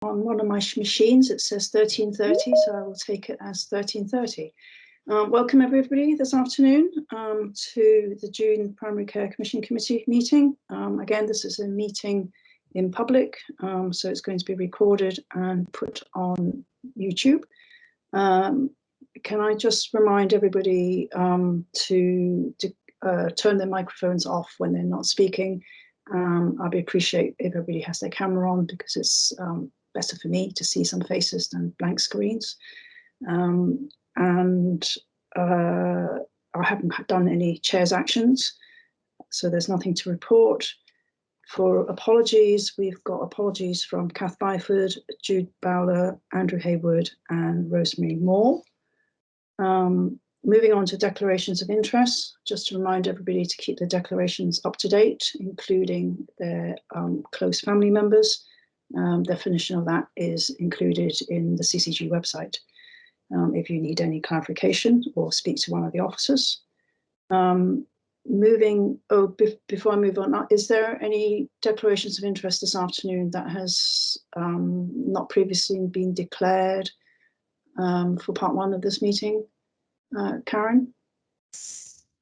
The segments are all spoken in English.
On one of my machines, it says 13:30, so I will take it as 13:30. Welcome everybody this afternoon to the June Primary Care Commission Committee meeting. Again, this is a meeting in public, so it's going to be recorded and put on YouTube. Can I just remind everybody to turn their microphones off when they're not speaking? I'd appreciate if everybody has their camera on, because it's better for me to see some faces than blank screens. I haven't done any chair's actions, so there's nothing to report. For apologies, we've got apologies from Kath Byford, Jude Bowler, Andrew Hayward and Rosemary Moore. Moving on to declarations of interest, just to remind everybody to keep the declarations up to date, including their close family members. Definition of that is included in the CCG website if you need any clarification or speak to one of the officers. Before I move on, is there any declarations of interest this afternoon that has not previously been declared for part one of this meeting? Karen?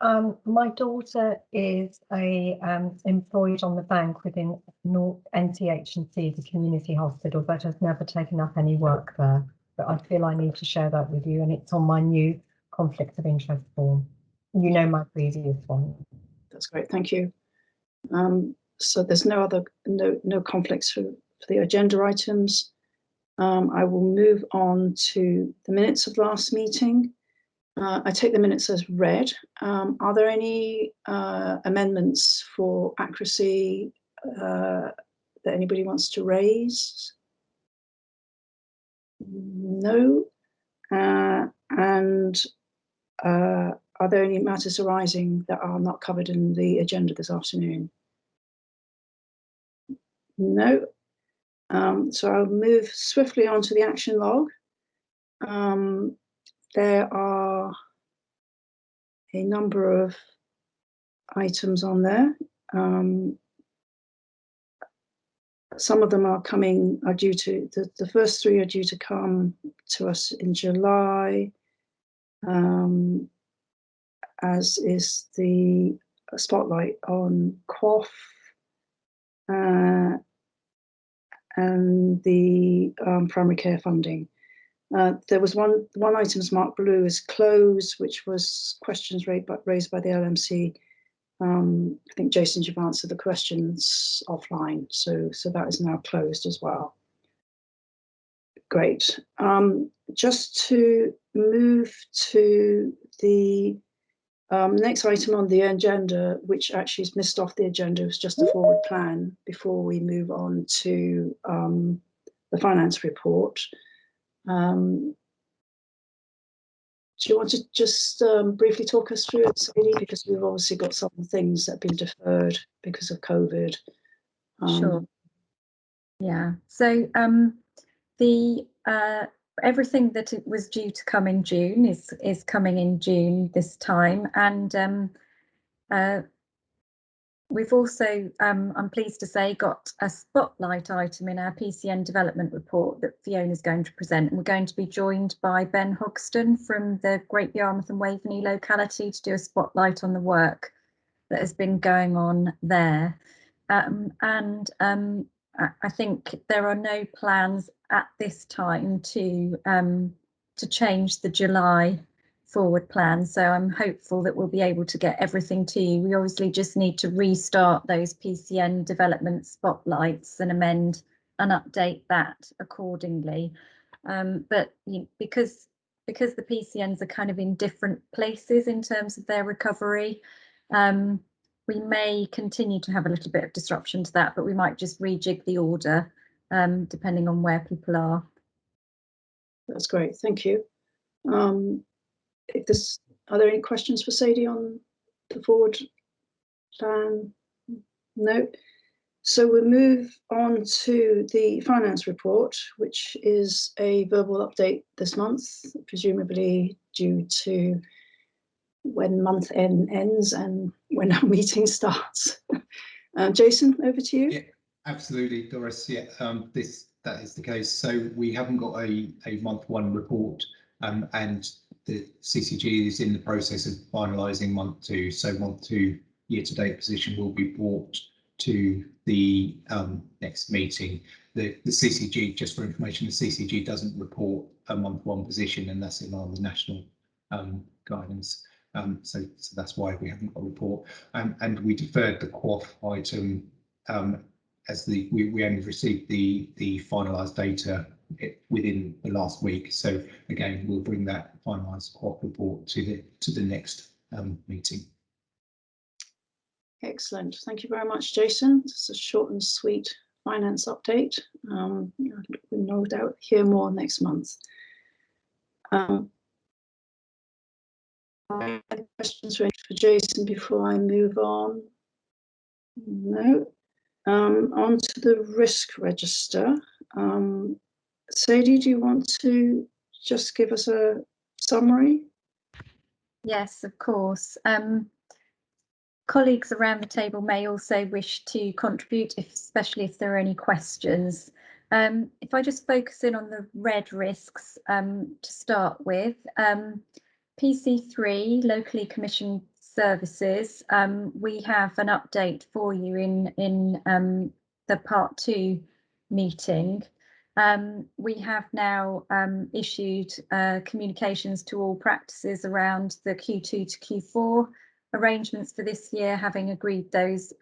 My daughter is employed on the bank within NCH&C, the community hospital, but has never taken up any work there. But I feel I need to share that with you, and it's on my new conflict of interest form. You know my previous one. That's great, thank you. So there's no conflicts for the agenda items. I will move on to the minutes of last meeting. I take the minutes as read. Are there any amendments for accuracy that anybody wants to raise? No. Are there any matters arising that are not covered in the agenda this afternoon? No. So I'll move swiftly on to the action log. There are a number of items on there. Some of them are due to, the first three are due to come to us in July, as is the spotlight on QOF and the primary care funding. There was one item's marked blue as closed, which was questions raised by the LMC. I think Jason, you've answered the questions offline, so that is now closed as well. Great. Just to move to the next item on the agenda, which actually is missed off the agenda, was just a forward plan before we move on to the finance report. Do you want to just briefly talk us through it, Sadie? Because we've obviously got some things that have been deferred because of COVID. Sure. Yeah. So everything that it was due to come in June is coming in June this time, and we've also, I'm pleased to say, got a spotlight item in our PCN development report that Fiona's going to present, and we're going to be joined by Ben Hogston from the Great Yarmouth and Waveney locality to do a spotlight on the work that has been going on there. I think there are no plans at this time to change the July forward plan, so I'm hopeful that we'll be able to get everything to you. We obviously just need to restart those PCN development spotlights and amend and update that accordingly. But because the PCNs are kind of in different places in terms of their recovery, we may continue to have a little bit of disruption to that, but we might just rejig the order depending on where people are. That's great, thank you. Are there any questions for Sadie on the forward plan? No. So we'll move on to the finance report, which is a verbal update this month, presumably due to when month end ends and when our meeting starts. Jason, over to you. Yeah, absolutely, Doris. Yeah, that is the case. So we haven't got a month one report, and the CCG is in the process of finalising month two. So month two year-to-date position will be brought to the next meeting. The CCG, just for information, the CCG doesn't report a month one position, and that's in line with national guidance. So that's why we haven't got a report. And we deferred the QOF item as we only received the finalised data within the last week. So again, we'll bring that finalised QOF report to the next meeting. Excellent. Thank you very much, Jason. It's a short and sweet finance update. We'll no doubt hear more next month. Any questions ready for Jason before I move on? No. On to the risk register. Sadie, do you want to just give us a summary? Yes, of course. Colleagues around the table may also wish to contribute, especially if there are any questions. If I just focus in on the red risks to start with, PC3, locally commissioned services, we have an update for you in the part 2 meeting. We have now issued communications to all practices around the Q2 to Q4 arrangements for this year, having agreed those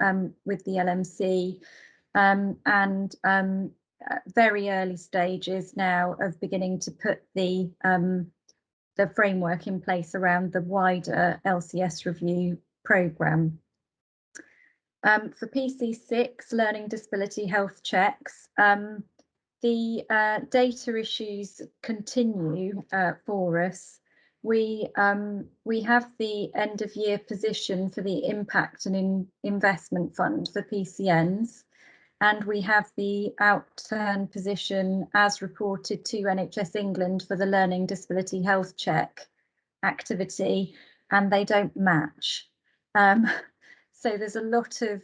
with the LMC, and very early stages now of beginning to put the framework in place around the wider LCS review programme. For PC6, learning disability health checks, the data issues continue for us. We have the end of year position for the impact and investment fund for PCNs, and we have the outturn position as reported to NHS England for the learning disability health check activity, and they don't match. So there's a lot of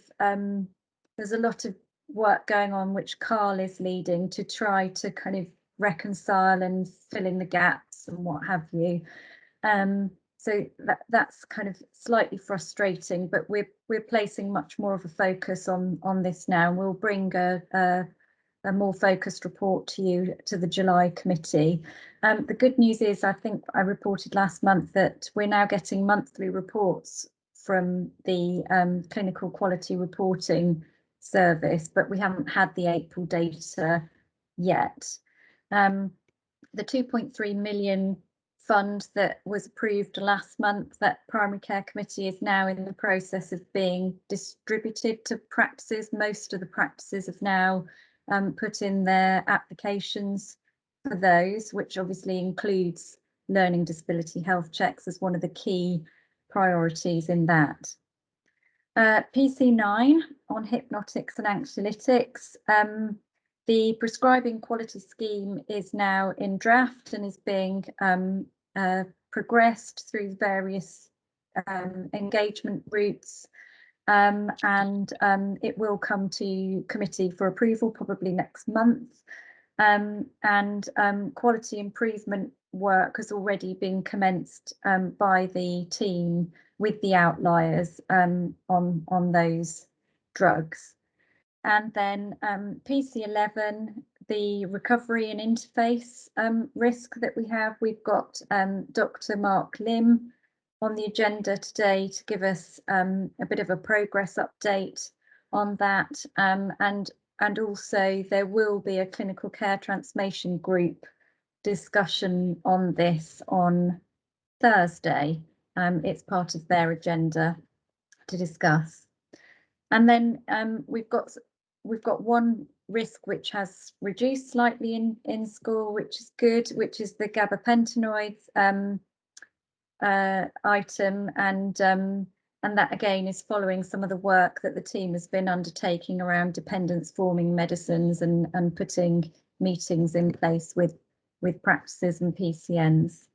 work going on which Carl is leading to try to kind of reconcile and fill in the gaps and what have you. So that's kind of slightly frustrating, but we're placing much more of a focus on this now. We'll bring a more focused report to you to the July committee. The good news is, I think I reported last month that we're now getting monthly reports from the clinical quality reporting service, but we haven't had the April data yet. The 2.3 million fund that was approved last month, that primary care committee, is now in the process of being distributed to practices. Most of the practices have now put in their applications for those, which obviously includes learning disability health checks as one of the key priorities in that. PC9 on hypnotics and anxiolytics. The prescribing quality scheme is now in draft and is being progressed through various engagement routes, and it will come to committee for approval probably next month. And quality improvement work has already been commenced by the team with the outliers on those drugs. And then PC11, the recovery and interface risk that we have. We've got Dr. Mark Lim on the agenda today to give us a bit of a progress update on that. And also there will be a clinical care transformation group discussion on this on Thursday. It's part of their agenda to discuss. And then we've got one risk which has reduced slightly in school, which is good, which is the gabapentinoids item, and that again is following some of the work that the team has been undertaking around dependence forming medicines and putting meetings in place with practices and PCNs.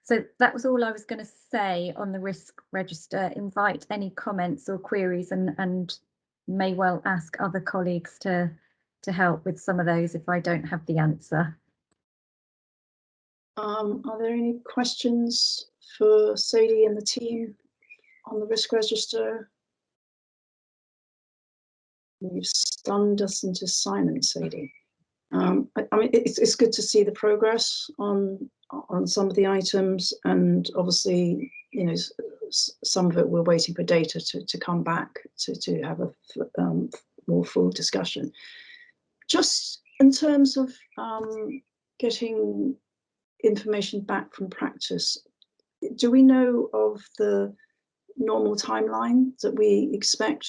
So that was all I was going to say on the risk register. Invite any comments or queries, and may well ask other colleagues to to help with some of those if I don't have the answer. Are there any questions for Sadie and the team on the risk register? You've stunned us into silence, Sadie. I mean, it's good to see the progress on some of the items, and obviously, you know, some of it we're waiting for data to come back to have a more full discussion. Just in terms of getting information back from practice, do we know of the normal timeline that we expect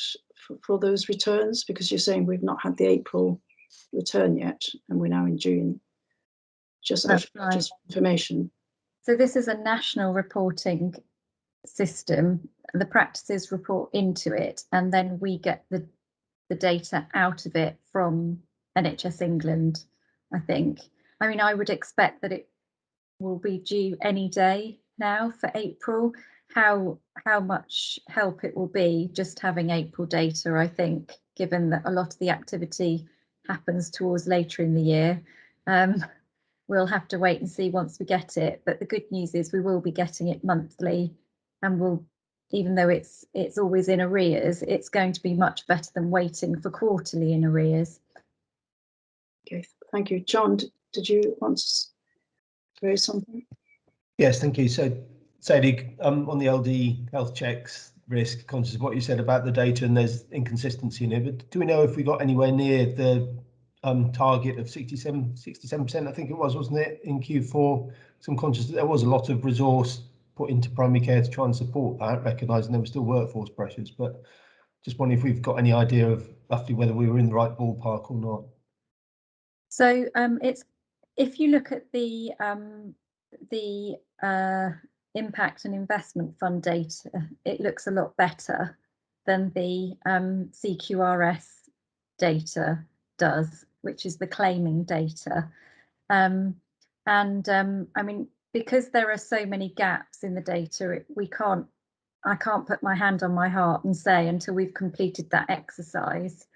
for those returns? Because you're saying we've not had the April return yet, and we're now in June. Just information. So this is a national reporting system. The practices report into it, and then we get the data out of it from NHS England, I think. I mean, I would expect that it will be due any day now for April. How much help it will be just having April data, I think, given that a lot of the activity happens towards later in the year. We'll have to wait and see once we get it. But the good news is we will be getting it monthly, and we'll, even though it's always in arrears, it's going to be much better than waiting for quarterly in arrears. Okay, thank you. John, did you want to raise something? Yes, thank you. So, Sadie, on the LD health checks risk, conscious of what you said about the data, and there's inconsistency in it, but do we know if we got anywhere near the target of 67%, I think it was, wasn't it, in Q4? So I'm conscious that there was a lot of resource put into primary care to try and support that, recognising there were still workforce pressures, but just wondering if we've got any idea of roughly whether we were in the right ballpark or not. So it's, if you look at the impact and investment fund data, it looks a lot better than the CQRS data does, which is the claiming data. I mean, because there are so many gaps in the data, I can't put my hand on my heart and say until we've completed that exercise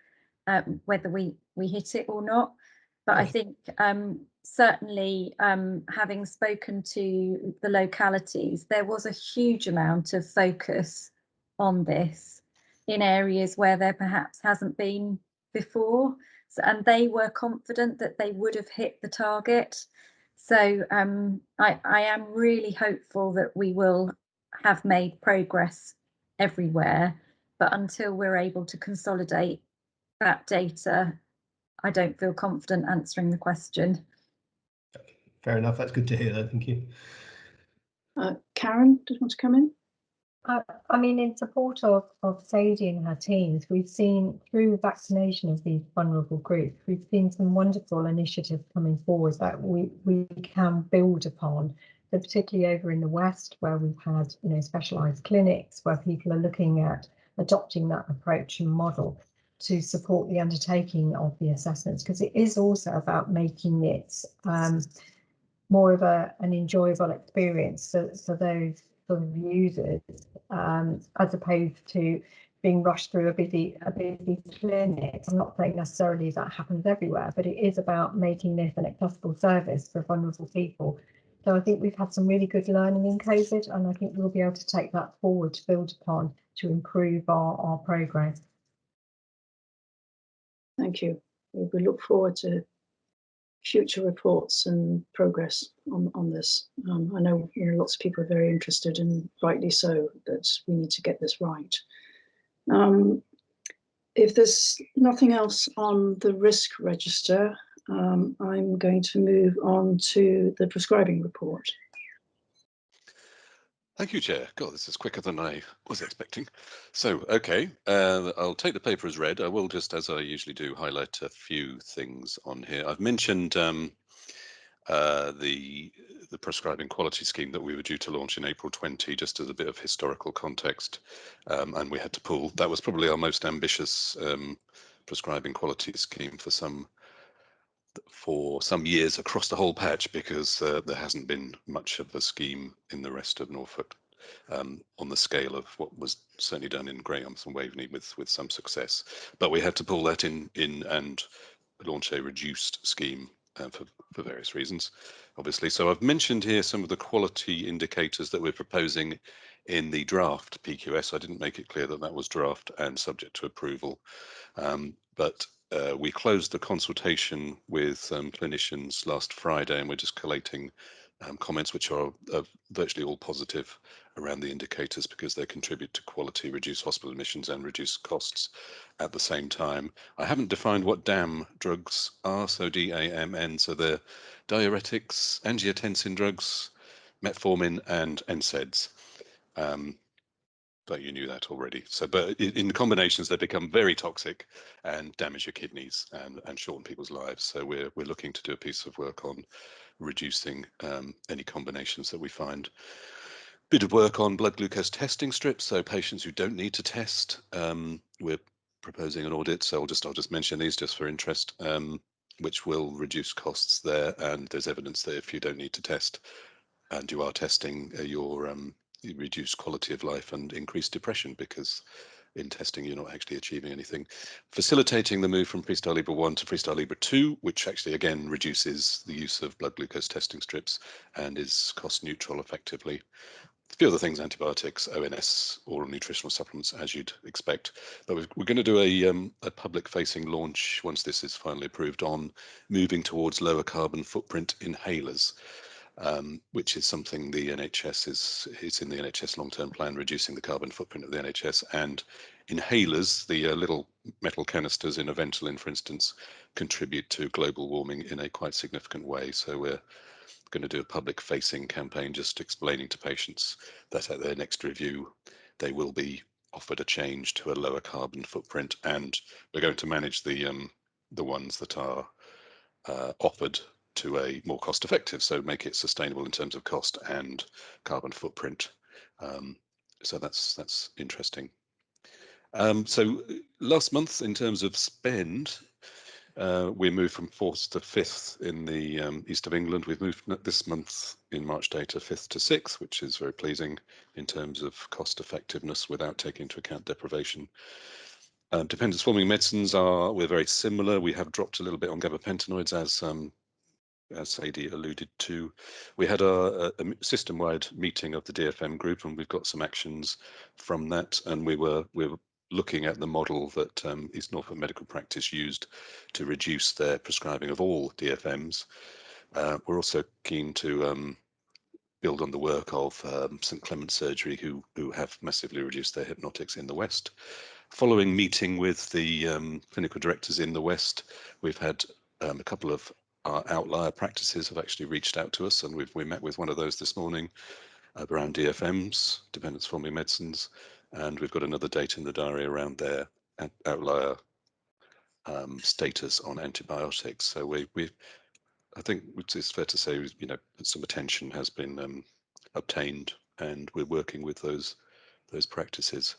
whether we hit it or not. But I think certainly having spoken to the localities, there was a huge amount of focus on this in areas where there perhaps hasn't been before. So, and they were confident that they would have hit the target. So I am really hopeful that we will have made progress everywhere, but until we're able to consolidate that data, I don't feel confident answering the question. Fair enough, that's good to hear though, thank you. Karen, do you want to come in? I mean, in support of Sadie and her teams, we've seen through vaccination of these vulnerable groups, we've seen some wonderful initiatives coming forward that we can build upon. So particularly over in the West, where we've had, you know, specialised clinics where people are looking at adopting that approach and model to support the undertaking of the assessments, because it is also about making it more of an enjoyable experience for those sort of users, as opposed to being rushed through a busy clinic. I'm not saying necessarily that happens everywhere, but it is about making this an accessible service for vulnerable people. So I think we've had some really good learning in COVID, and I think we'll be able to take that forward to build upon to improve our progress. Thank you. We look forward to future reports and progress on this. I know, you know, lots of people are very interested, and rightly so, that we need to get this right. If there's nothing else on the risk register, I'm going to move on to the prescribing report. Thank you, Chair. God, this is quicker than I was expecting. So, okay, I'll take the paper as read. I will just, as I usually do, highlight a few things on here. I've mentioned the prescribing quality scheme that we were due to launch in April 20, just as a bit of historical context, and we had to pull. That was probably our most ambitious prescribing quality scheme for some years across the whole patch, because there hasn't been much of a scheme in the rest of Norfolk on the scale of what was certainly done in Graham's and Waveney with some success. But we had to pull that in and launch a reduced scheme for various reasons, obviously. So I've mentioned here some of the quality indicators that we're proposing in the draft PQS. I didn't make it clear that that was draft and subject to approval, but we closed the consultation with clinicians last Friday, and we're just collating comments which are virtually all positive around the indicators because they contribute to quality, reduce hospital admissions and reduce costs at the same time. I haven't defined what DAM drugs are, so DAMN, so they're diuretics, angiotensin drugs, metformin and NSAIDs. But you knew that already. So, but in combinations, they become very toxic and damage your kidneys and shorten people's lives. So we're looking to do a piece of work on reducing any combinations that we find. Bit of work on blood glucose testing strips. So patients who don't need to test, we're proposing an audit. So I'll just mention these just for interest, which will reduce costs there. And there's evidence that if you don't need to test and you are testing, you reduce quality of life and increase depression because in testing you're not actually achieving anything. Facilitating the move from Freestyle Libre 1 to Freestyle Libre 2, which actually again reduces the use of blood glucose testing strips and is cost neutral effectively. A few other things, antibiotics, ONS, oral nutritional supplements, as you'd expect. But we're going to do a public-facing launch once this is finally approved on moving towards lower carbon footprint inhalers. Which is something the NHS is in the NHS long-term plan, reducing the carbon footprint of the NHS. And inhalers, the little metal canisters in a Ventolin, for instance, contribute to global warming in a quite significant way. So we're going to do a public-facing campaign just explaining to patients that at their next review, they will be offered a change to a lower carbon footprint, and we're going to manage the ones that are offered to a more cost effective, so make it sustainable in terms of cost and carbon footprint. So that's interesting. So last month, in terms of spend, we moved from 4th to 5th in the east of England. We've moved this month in March data 5th to 6th, which is very pleasing in terms of cost effectiveness without taking into account deprivation. Dependence forming medicines we're very similar. We have dropped a little bit on gabapentinoids as Sadie alluded to. We had a system-wide meeting of the DFM group, and we've got some actions from that. And we were looking at the model that East Norfolk Medical Practice used to reduce their prescribing of all DFMs. We're also keen to build on the work of St Clement Surgery, who have massively reduced their hypnotics in the West. Following meeting with the clinical directors in the West, we've had a couple of our outlier practices have actually reached out to us, and we met with one of those this morning around DFMs, dependence forming medicines, and we've got another date in the diary around their outlier status on antibiotics. So I think it's fair to say, some attention has been obtained, and we're working with those practices.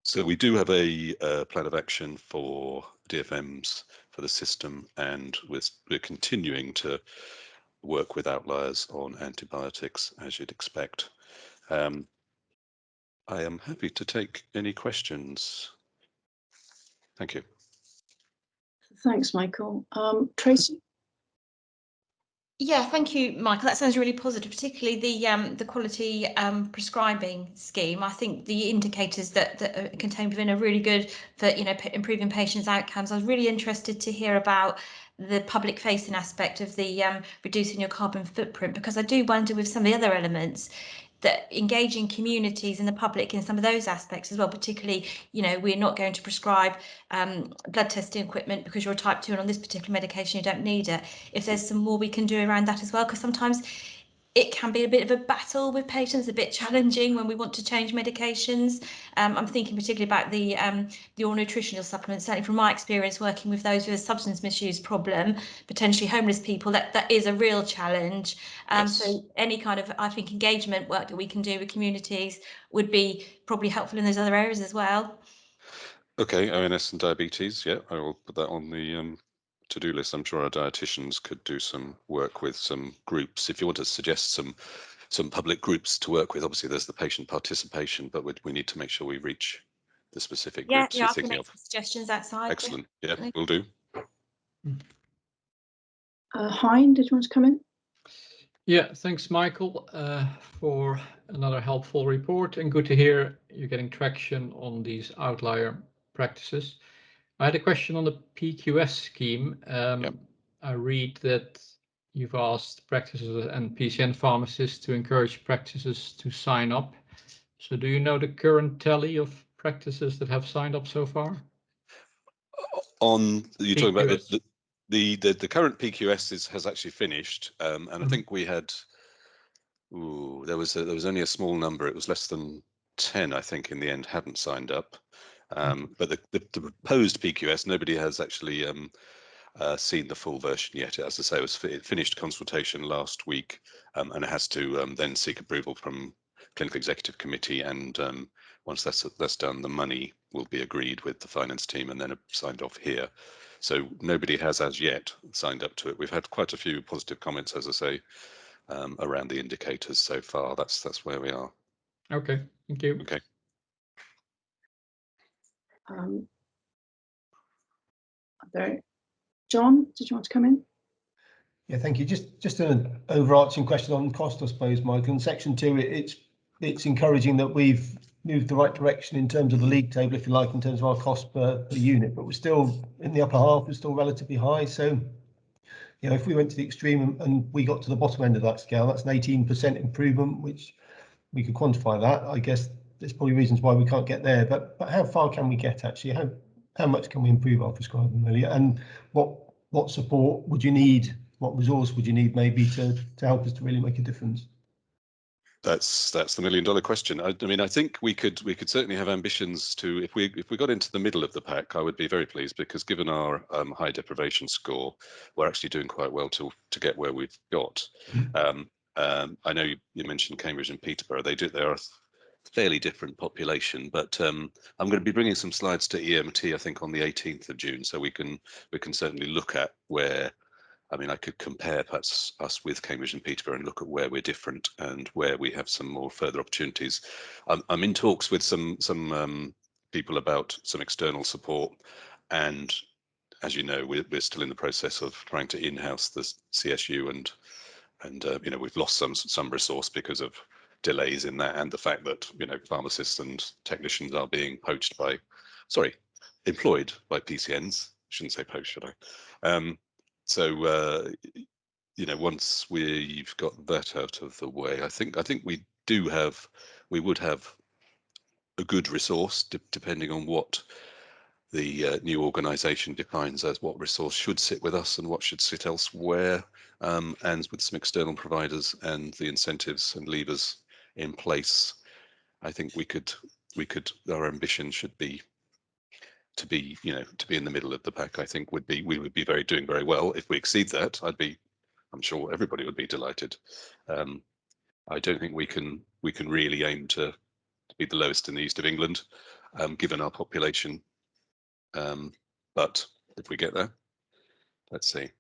So we do have a plan of action for DFMs for the system, and we're continuing to work with outliers on antibiotics, as you'd expect. I am happy to take any questions. Thank you. Thanks, Michael. Tracy? Yeah, thank you, Michael. That sounds really positive, particularly the quality prescribing scheme. I think the indicators that are contained within are really good for improving patients' outcomes. I was really interested to hear about the public facing aspect of the reducing your carbon footprint, because I do wonder with some of the other elements that engaging communities and the public in some of those aspects as well, particularly, we're not going to prescribe blood testing equipment because you're a type 2 and on this particular medication you don't need it. If there's some more we can do around that as well, because sometimes it can be a bit of a battle with patients, a bit challenging when we want to change medications. I'm thinking particularly about the oral nutritional supplements. Certainly from my experience working with those with a substance misuse problem, potentially homeless people, that is a real challenge. Yes. So any kind of, I think, engagement work that we can do with communities would be probably helpful in those other areas as well. Okay, ONS and diabetes. Yeah, I will put that on the to-do list. I'm sure our dietitians could do some work with some groups. If you want to suggest some public groups to work with, obviously there's the patient participation, but we need to make sure we reach specific Yeah, groups yeah, you're I can thinking make of. some suggestions outside. Excellent. Yeah, definitely. will do. Hein, did you want to come in? Yeah, thanks, Michael, for another helpful report, and good to hear you're getting traction on these outlier practices. I had a question on the PQS scheme. Yep. I read that you've asked practices and PCN pharmacists to encourage practices to sign up. So do you know the current tally of practices that have signed up so far? On you're talking about PQS. the current PQS has actually finished, and I think we had there was only a small number. It was less than 10, I think, in the end hadn't signed up. But the proposed PQS, nobody has actually seen the full version yet. As I say, it finished consultation last week, and it has to then seek approval from Clinical Executive Committee, and once that's done, the money will be agreed with the finance team and then signed off here. So nobody has as yet signed up to it. We've had quite a few positive comments, as I say, around the indicators so far. That's where we are. Okay, thank you. Okay. John, did you want to come in? Yeah, thank you. Just an overarching question on cost, I suppose, Michael. In section 2, it's encouraging that we've moved the right direction in terms of the league table, if you like, in terms of our cost per unit, but we're still in the upper half, we're still relatively high. So, you know, if we went to the extreme and we got to the bottom end of that scale, that's an 18% improvement, which we could quantify that. I guess there's probably reasons why we can't get there, but how far can we get actually? How much can we improve our prescribing really? And what support would you need? What resource would you need maybe to help us to really make a difference? That's the $1 million question. I mean, I think we could certainly have ambitions to, if we got into the middle of the pack, I would be very pleased, because given our high deprivation score, we're actually doing quite well to get where we've got. I know you mentioned Cambridge and Peterborough. They are a fairly different population, but I'm going to be bringing some slides to EMT, I think, on the 18th of June, so we can certainly look at where. I mean, I could compare perhaps us with Cambridge and Peterborough and look at where we're different and where we have some more further opportunities. I'm in talks with some people about some external support, and as you know, we're still in the process of trying to in-house the CSU, and you know, we've lost some resource because of delays in that, and the fact that, you know, pharmacists and technicians are being employed by PCNs. Shouldn't say poached, should I? So you know, once we've got that out of the way, I think we would have a good resource, depending on what the new organisation defines as what resource should sit with us and what should sit elsewhere, and with some external providers and the incentives and levers in place. I think we could our ambition should be to be in the middle of the pack. I think we would be doing very well. If we exceed that, I'm sure everybody would be delighted. I don't think we can really aim to be the lowest in the east of England, given our population. But if we get there, let's see.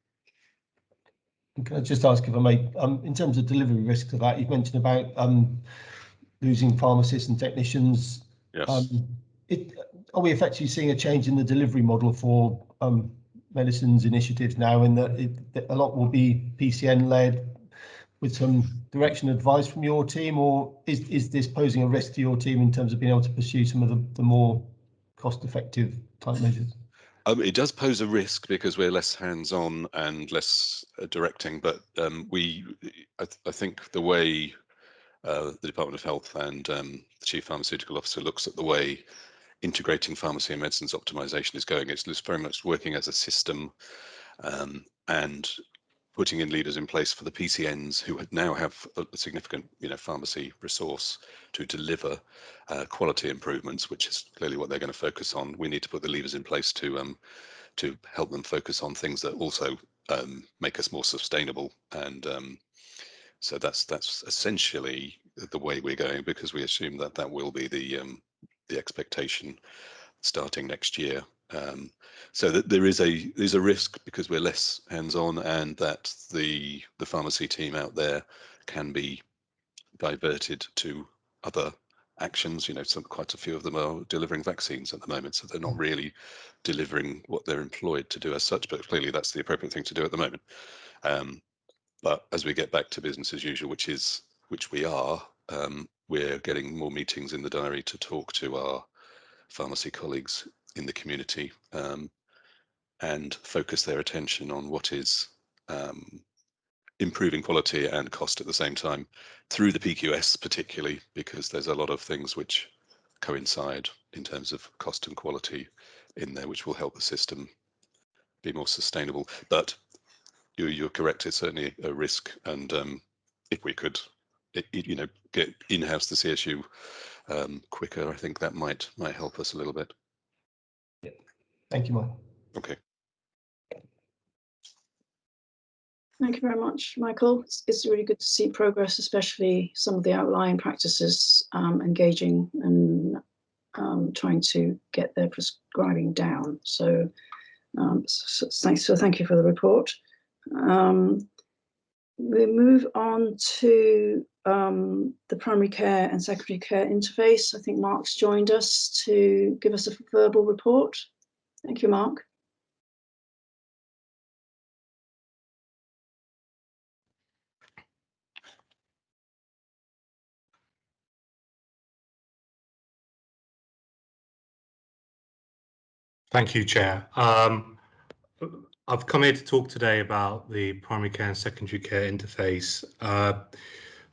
Can I just ask, if I may, in terms of delivery risk to that, you've mentioned about losing pharmacists and technicians. Yes. Are we effectively seeing a change in the delivery model for medicines initiatives now, in that a lot will be PCN led with some direction advice from your team, or is this posing a risk to your team in terms of being able to pursue some of the more cost effective type measures? It does pose a risk because we're less hands-on and less directing, but I think the way the Department of Health and the Chief Pharmaceutical Officer looks at the way integrating pharmacy and medicines optimization is going, it's very much working as a system, and putting in leaders in place for the PCNs who now have a significant, pharmacy resource to deliver quality improvements, which is clearly what they're going to focus on. We need to put the levers in place to help them focus on things that also make us more sustainable. And so that's essentially the way we're going, because we assume that will be the expectation starting next year. So that there's a risk because we're less hands-on, and that the pharmacy team out there can be diverted to other actions. You know, quite a few of them are delivering vaccines at the moment, so they're not really delivering what they're employed to do as such, but clearly that's the appropriate thing to do at the moment. But as we get back to business as usual, which we are, we're getting more meetings in the diary to talk to our pharmacy colleagues in the community and focus their attention on what is improving quality and cost at the same time through the PQS, particularly because there's a lot of things which coincide in terms of cost and quality in there, which will help the system be more sustainable. But you're correct, it's certainly a risk, and if we could get in-house the CSU quicker, I think that might help us a little bit. Yeah. Thank you, Mike. Okay. Thank you very much, Michael. It's really good to see progress, especially some of the outlying practices engaging and trying to get their prescribing down. So, thank you for the report. We move on to the primary care and secondary care interface. I think Mark's joined us to give us a verbal report. Thank you, Mark. Thank you, Chair. I've come here to talk today about the primary care and secondary care interface.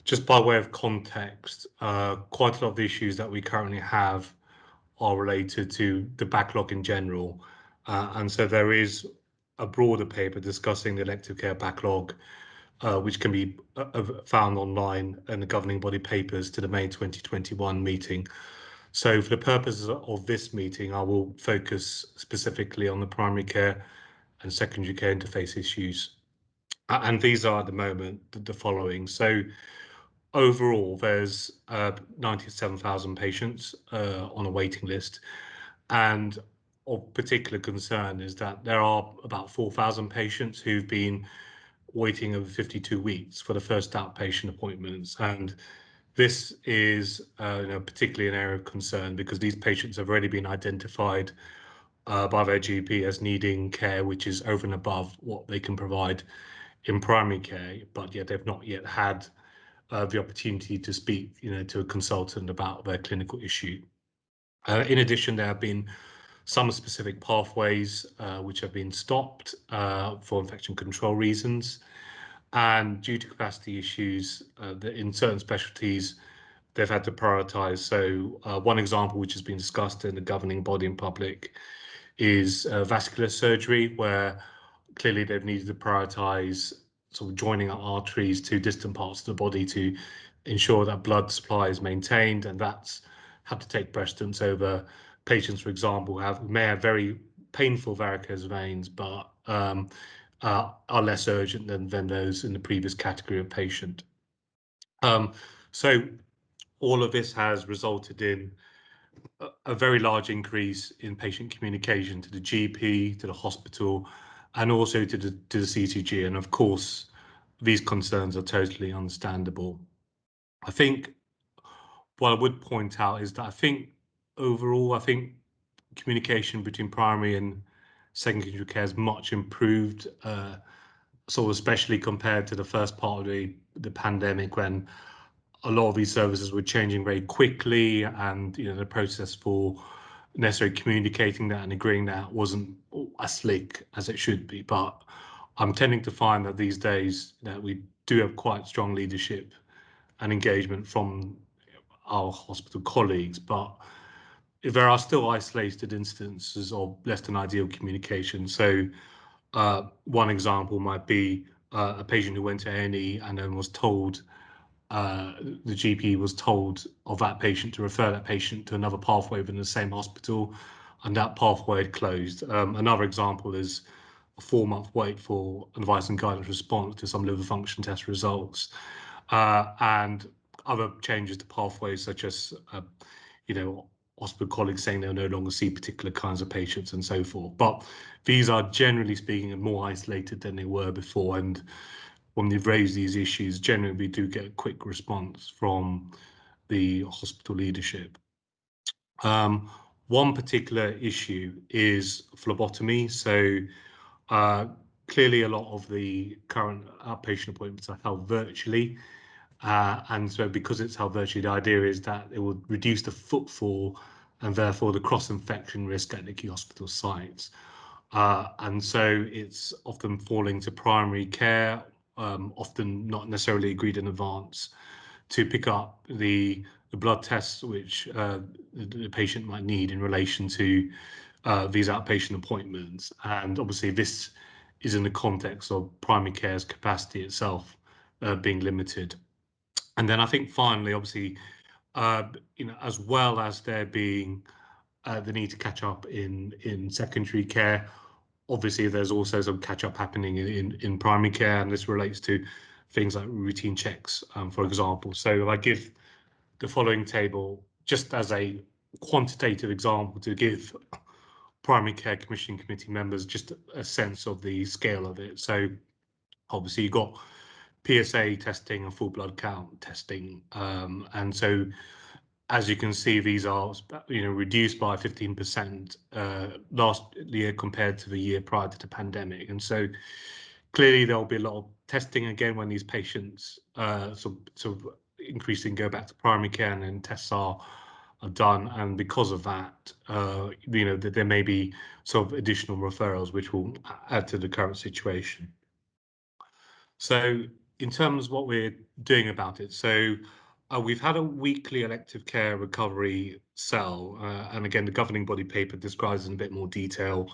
Just by way of context, quite a lot of the issues that we currently have are related to the backlog in general. And so there is a broader paper discussing the elective care backlog, which can be found online in the governing body papers to the May 2021 meeting. So for the purposes of this meeting, I will focus specifically on the primary care and secondary care interface issues. And these are at the moment the following. So overall, there's 97,000 patients on a waiting list. And of particular concern is that there are about 4,000 patients who've been waiting over 52 weeks for the first outpatient appointments. And this is particularly an area of concern because these patients have already been identified by their GP as needing care which is over and above what they can provide in primary care, but yet they've not yet had the opportunity to speak to a consultant about their clinical issue. In addition, there have been some specific pathways which have been stopped for infection control reasons. And due to capacity issues in certain specialties, they've had to prioritize. So one example which has been discussed in the governing body in public is vascular surgery, where clearly they've needed to prioritize sort of joining arteries to distant parts of the body to ensure that blood supply is maintained, and that's had to take precedence over patients, for example, who may have very painful varicose veins, but are less urgent than those in the previous category of patient. So all of this has resulted in a very large increase in patient communication to the GP, to the hospital, and also to the CCG. And of course, these concerns are totally understandable. I think what I would point out is that I think overall, communication between primary and secondary care is much improved, sort of especially compared to the first part of the pandemic, when a lot of these services were changing very quickly, and the process for necessarily communicating that and agreeing that wasn't as slick as it should be. But I'm tending to find that these days that we do have quite strong leadership and engagement from our hospital colleagues, but there are still isolated instances of less than ideal communication. So one example might be a patient who went to A&E and then was told, the GP was told of that patient to refer that patient to another pathway within the same hospital, and that pathway had closed. Another example is a 4-month wait for advice and guidance response to some liver function test results, and other changes to pathways such as, hospital colleagues saying they'll no longer see particular kinds of patients and so forth. But these are, generally speaking, more isolated than they were before. And when they've raised these issues, generally we do get a quick response from the hospital leadership. One particular issue is phlebotomy. So clearly a lot of the current outpatient appointments are held virtually. And so because it's held virtually, the idea is that it will reduce the footfall and therefore the cross-infection risk at the key hospital sites. And so it's often falling to primary care, often not necessarily agreed in advance, to pick up the blood tests which the patient might need in relation to these outpatient appointments. And obviously this is in the context of primary care's capacity itself being limited. And then I think finally, obviously, as well as there being the need to catch up in secondary care, obviously there's also some catch up happening in primary care, and this relates to things like routine checks, for example. So if I give the following table just as a quantitative example to give primary care commissioning committee members just a sense of the scale of it. So obviously you've got PSA testing and full blood count testing, and so as you can see, these are reduced by 15% last year compared to the year prior to the pandemic. And so clearly there will be a lot of testing again when these patients sort of increasingly go back to primary care and then tests are done. And because of that, that there may be sort of additional referrals which will add to the current situation. So in terms of what we're doing about it, so we've had a weekly elective care recovery cell, and again, the governing body paper describes in a bit more detail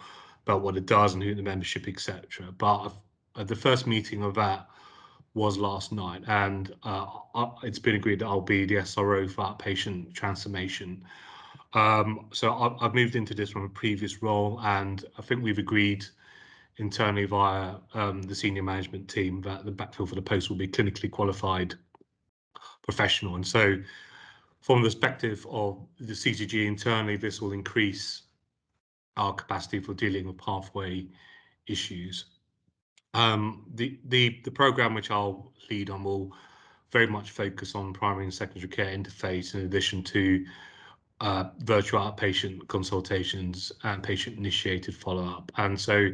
about what it does and who the membership, etc. But the first meeting of that was last night, and it's been agreed that I'll be the SRO for outpatient transformation. So I've moved into this from a previous role, and I think we've agreed internally via the senior management team that the backfill for the post will be clinically qualified professional. And so from the perspective of the CCG internally, this will increase our capacity for dealing with pathway issues. The program which I'll lead on will very much focus on primary and secondary care interface, in addition to virtual outpatient consultations and patient-initiated follow-up. And so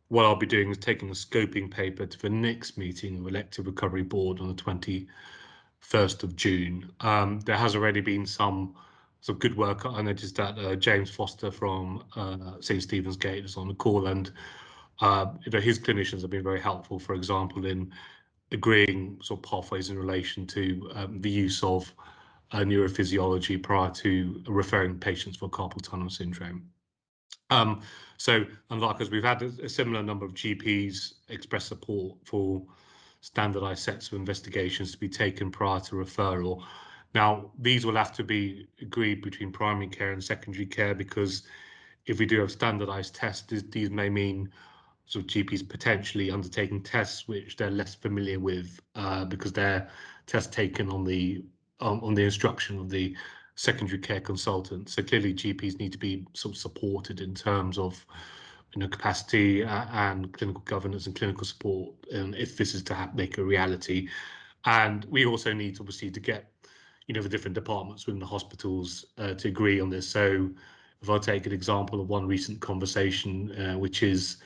what I'll be doing is taking a scoping paper to the next meeting of Elective Recovery Board on the 21st of June. There has already been some good work. I noticed that James Foster from St. Stephen's Gate is on the call, and his clinicians have been very helpful, for example, in agreeing sort of pathways in relation to the use of neurophysiology prior to referring patients for carpal tunnel syndrome. So unlike us, we've had a similar number of GPs express support for standardized sets of investigations to be taken prior to referral. Now, these will have to be agreed between primary care and secondary care, because if we do have standardized tests, these may mean sort of GPs potentially undertaking tests which they're less familiar with, because they're tests taken on the instruction of the secondary care consultant. So clearly GPs need to be sort of supported in terms of capacity and clinical governance and clinical support, if this is to make a reality. And we also need obviously to get the different departments within the hospitals to agree on this. So if I take an example of one recent conversation, which is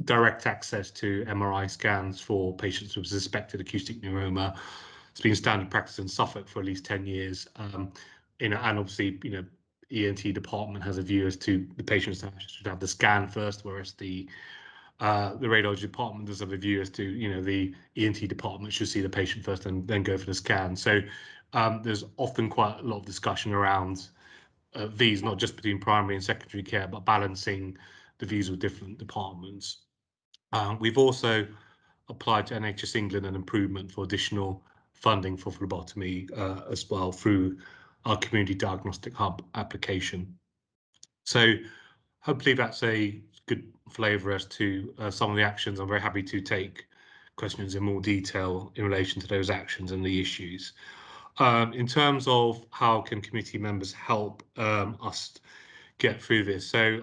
direct access to MRI scans for patients with suspected acoustic neuroma. It's been standard practice in Suffolk for at least 10 years. And obviously, ENT department has a view as to the patients that should have the scan first, whereas the radiology department does have a view as to, the ENT department should see the patient first and then go for the scan. So there's often quite a lot of discussion around these, not just between primary and secondary care, but balancing the views of different departments. We've also applied to NHS England an improvement for additional funding for phlebotomy as well through our Community Diagnostic Hub application. So hopefully that's a good flavour as to some of the actions. I'm very happy to take questions in more detail in relation to those actions and the issues. In terms of how can committee members help us get through this, so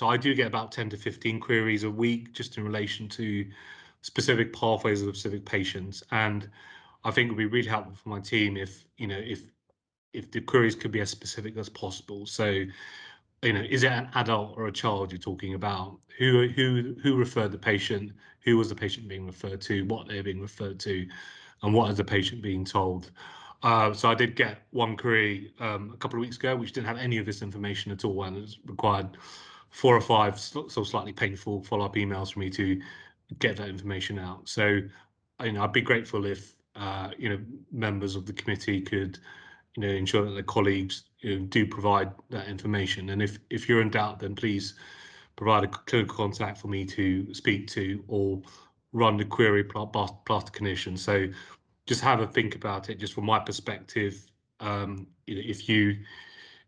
I do get about 10 to 15 queries a week just in relation to specific pathways of specific patients, and I think it would be really helpful for my team if, if the queries could be as specific as possible. So, is it an adult or a child you're talking about? Who referred the patient? Who was the patient being referred to? What they're being referred to, and what is the patient being told? So I did get one query a couple of weeks ago, which didn't have any of this information at all, and it required 4 or 5 so slightly painful follow-up emails for me to get that information out. So, I'd be grateful if members of the committee could, ensure that their colleagues do provide that information. And if you're in doubt, then please provide a clinical contact for me to speak to, or run the query past the clinician. So just have a think about it. Just from my perspective, if you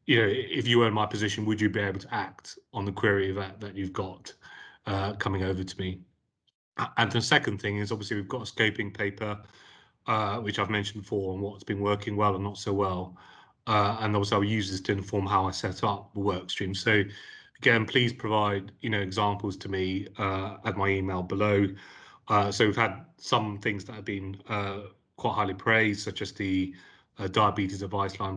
were in my position, would you be able to act on the query that you've got coming over to me? And the second thing is, obviously, we've got a scoping paper, which I've mentioned before, on what's been working well and not so well. And also I'll use this to inform how I set up the work stream. So again, please provide, examples to me at my email below. So we've had some things that have been quite highly praised, such as the diabetes advice line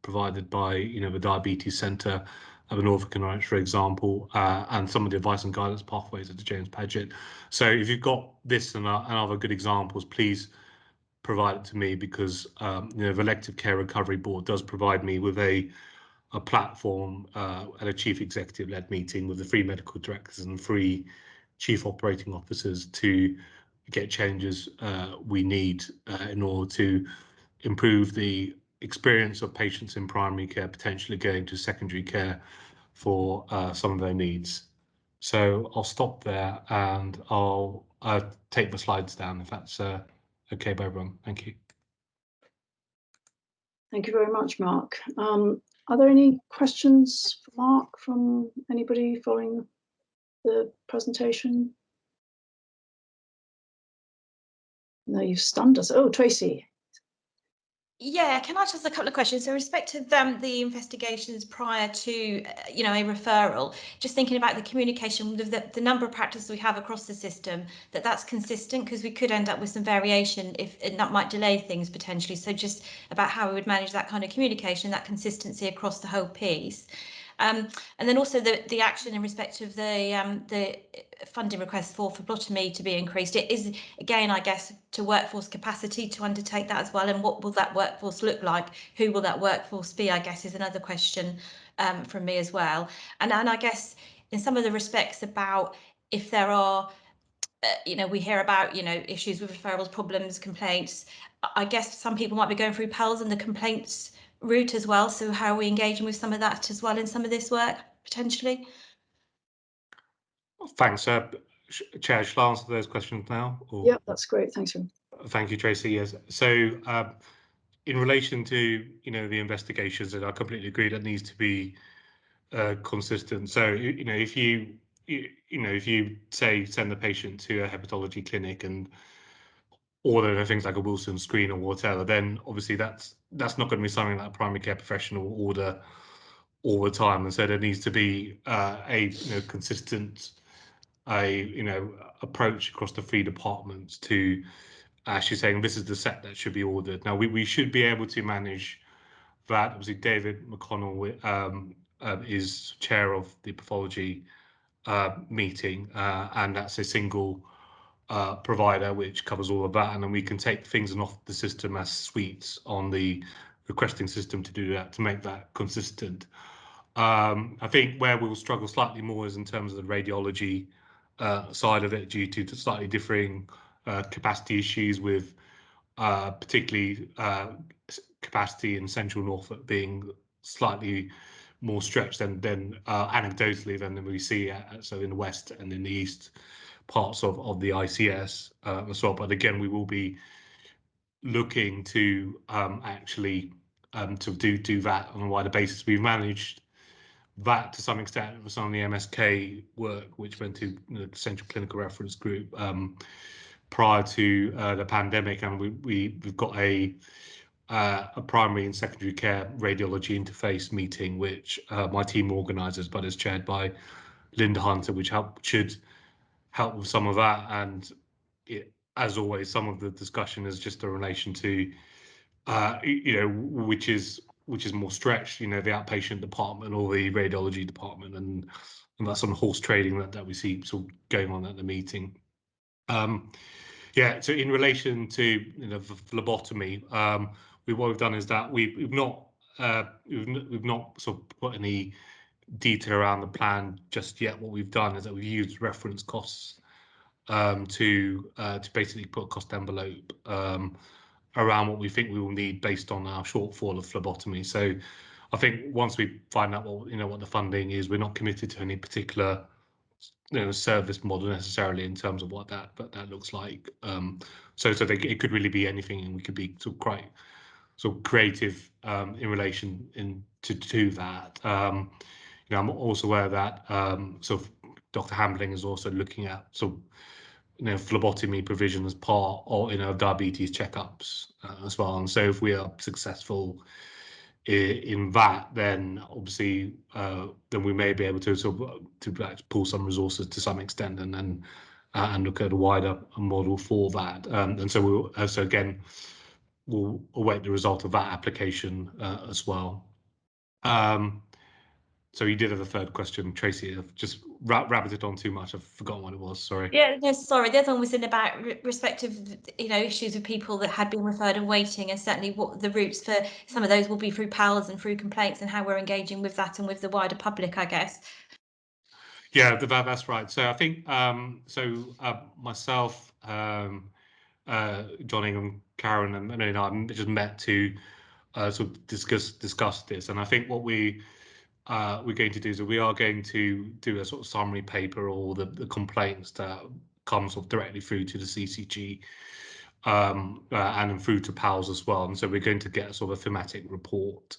provided by, the Diabetes Centre of Norfolk and Norwich, for example, and some of the advice and guidance pathways of the James Paget. So if you've got this and other good examples, please provide it to me, because the Elective Care Recovery Board does provide me with a platform at a chief executive-led meeting with the 3 medical directors and 3 chief operating officers to get changes we need in order to improve the experience of patients in primary care, potentially going to secondary care for some of their needs. So I'll stop there, and I'll take the slides down if that's okay by everyone. Thank you. Thank you very much, Mark. Are there any questions for Mark from anybody following the presentation? No, you've stunned us. Oh, Tracy. Yeah, can I just ask a couple of questions? So, in respect to the investigations prior to, a referral, just thinking about the communication, the number of practices we have across the system, that's consistent, because we could end up with some variation and that might delay things potentially. So, just about how we would manage that kind of communication, that consistency across the whole piece. And then also the action in respect of the funding request for phlebotomy to be increased. It is, again, I guess, to workforce capacity to undertake that as well. And what will that workforce look like? Who will that workforce be, I guess, is another question from me as well. And I guess in some of the respects about if there are, we hear about, issues with referrals, problems, complaints. I guess some people might be going through PALS and the complaints route as well. So how are we engaging with some of that as well in some of this work, potentially? Thanks, Chair. Shall I answer those questions now? Or? Yep, that's great. Thanks. Thank you, Tracy. Yes. So in relation to, the investigations, and I completely agree that needs to be consistent. So, if you say send the patient to a hepatology clinic and order things like a Wilson screen or whatever, then obviously that's not going to be something that a primary care professional will order all the time. And so there needs to be a consistent approach across the 3 departments to actually saying this is the set that should be ordered. Now we should be able to manage that. Obviously, David McConnell is chair of the pathology meeting, and that's a single provider which covers all of that, and then we can take things off the system as suites on the requesting system to do that, to make that consistent. I think where we'll struggle slightly more is in terms of the radiology side of it, due to slightly differing capacity issues, with particularly capacity in central Norfolk being slightly more stretched than anecdotally than we see so in the west and in the east parts of the ICS as well. But again, we will be looking to actually to do that on a wider basis. We've managed that to some extent with some of the MSK work, which went to the Central Clinical Reference Group prior to the pandemic, and we've got a primary and secondary care radiology interface meeting, which my team organises, but is chaired by Linda Hunter, which should help with some of that. And as always, some of the discussion is just in relation to, which is more stretched, the outpatient department or the radiology department, and that's some horse trading that we see sort of going on at the meeting. Yeah, so in relation to phlebotomy, what we've done is that we've not sort of put any detail around the plan just yet. What we've done is that we've used reference costs to basically put a cost envelope around what we think we will need based on our shortfall of phlebotomy. So I think once we find out what the funding is, we're not committed to any particular service model necessarily in terms of what that looks like. So it could really be anything, and we could be sort of quite creative in relation to that. I'm also aware that sort of Dr. Hambling is also looking at sort of phlebotomy provision as part of diabetes checkups as well. And so if we are successful in that, then obviously then we may be able to to pull some resources to some extent and look at a wider model for that. And so we'll await the result of that application as well. So you did have a third question, Tracy. I've just rabbited on too much. I've forgotten what it was. Sorry. Yeah, no, sorry. The other one was in about respective, issues with people that had been referred and waiting, and certainly what the routes for some of those will be through PALS and through complaints, and how we're engaging with that and with the wider public, I guess. Yeah, that's right. So I think myself, John Ingham, Karen, and I just met to sort of discuss this, and I think what we're going to do is we are going to do a sort of summary paper, or the complaints that come sort of directly through to the CCG and through to PALS as well. And so we're going to get a sort of a thematic report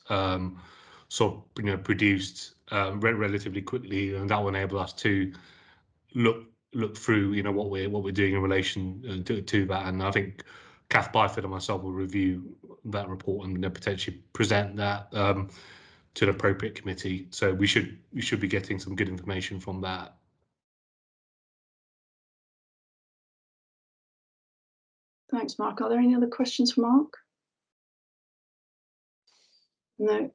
produced relatively quickly, and that will enable us to look through what we're doing in relation to that. And I think Kath Byford and myself will review that report and potentially present that to the appropriate committee. So we should be getting some good information from that. Thanks, Mark. Are there any other questions for Mark? No.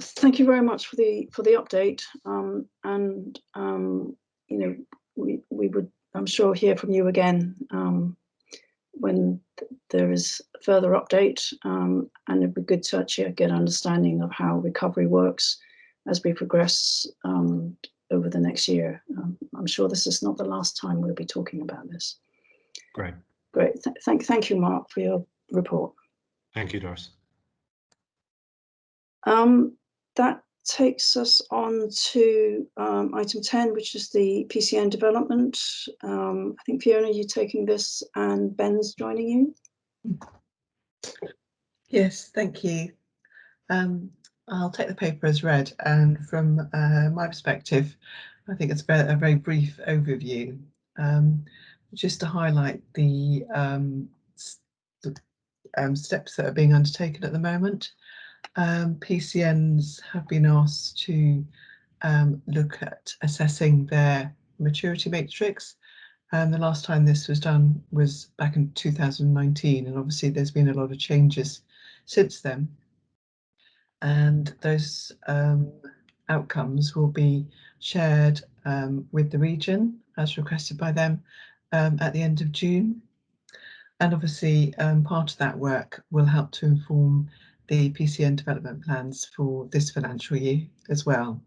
Thank you very much for the update. We would, I'm sure, hear from you again when there is further update, and it'd be good to actually get an understanding of how recovery works as we progress over the next year. I'm sure this is not the last time we'll be talking about this. Great. Thank you, Mark, for your report. Thank you, Doris. That takes us on to item 10, which is the PCN development. I think, Fiona, you're taking this and Ben's joining you. Yes, thank you. I'll take the paper as read, and from my perspective, I think it's a very brief overview. Just to highlight the steps that are being undertaken at the moment. PCNs have been asked to look at assessing their maturity matrix. The last time this was done was back in 2019, and obviously there's been a lot of changes since then. And those outcomes will be shared with the region as requested by them at the end of June. And obviously part of that work will help to inform the PCN development plans for this financial year as well.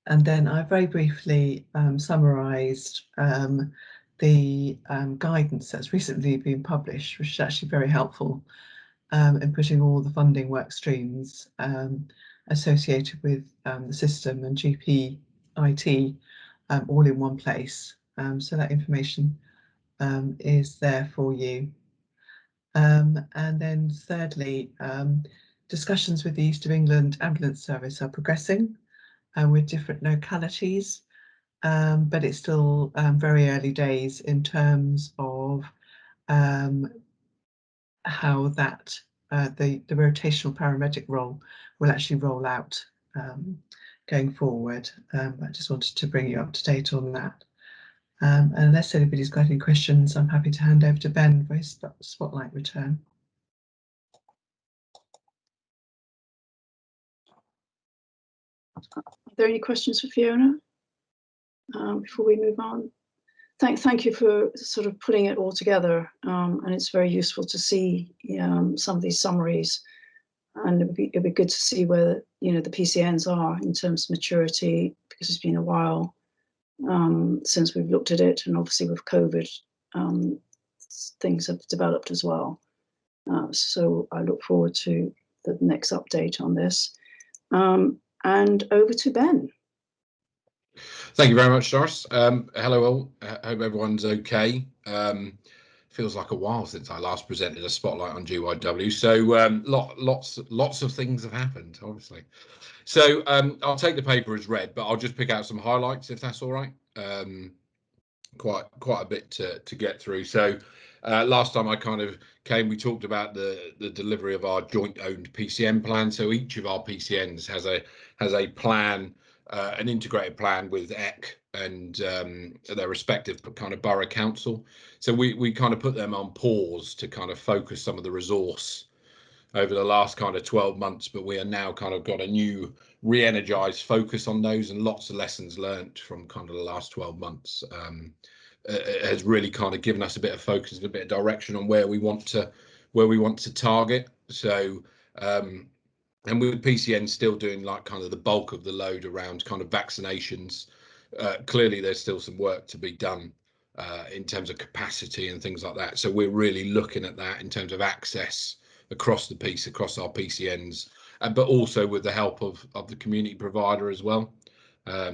And then I very briefly summarised the guidance that's recently been published, which is actually very helpful in putting all the funding work streams associated with the system and GP IT all in one place. So that information is there for you. And then thirdly, discussions with the East of England Ambulance Service are progressing with different localities, but it's still very early days in terms of how that the rotational paramedic role will actually roll out going forward. I just wanted to bring you up to date on that. And unless anybody's got any questions, I'm happy to hand over to Ben for his spotlight return. Are there any questions for Fiona before we move on? Thank you for sort of putting it all together, and it's very useful to see some of these summaries, and it'd be good to see where the PCNs are in terms of maturity, because it's been a while since we've looked at it, and obviously with COVID, things have developed as well. So I look forward to the next update on this. And over to Ben. Thank you very much, Doris. Hello all. Hope everyone's okay. Feels like a while since I last presented a spotlight on GYW. So lots of things have happened, obviously. So I'll take the paper as read, but I'll just pick out some highlights if that's all right. Quite a bit to get through. So last time I kind of came, we talked about the delivery of our joint owned PCN plan. So each of our PCNs has a plan, an integrated plan with EC and their respective kind of borough council. So we kind of put them on pause to kind of focus some of the resource over the last kind of 12 months, but we are now kind of got a new re-energized focus on those, and lots of lessons learned from kind of the last 12 months has really kind of given us a bit of focus and a bit of direction on where we want to target. So and with PCN still doing like kind of the bulk of the load around kind of vaccinations, clearly there's still some work to be done in terms of capacity and things like that. So we're really looking at that in terms of access across the piece, across our PCNs, but also with the help of the community provider as well.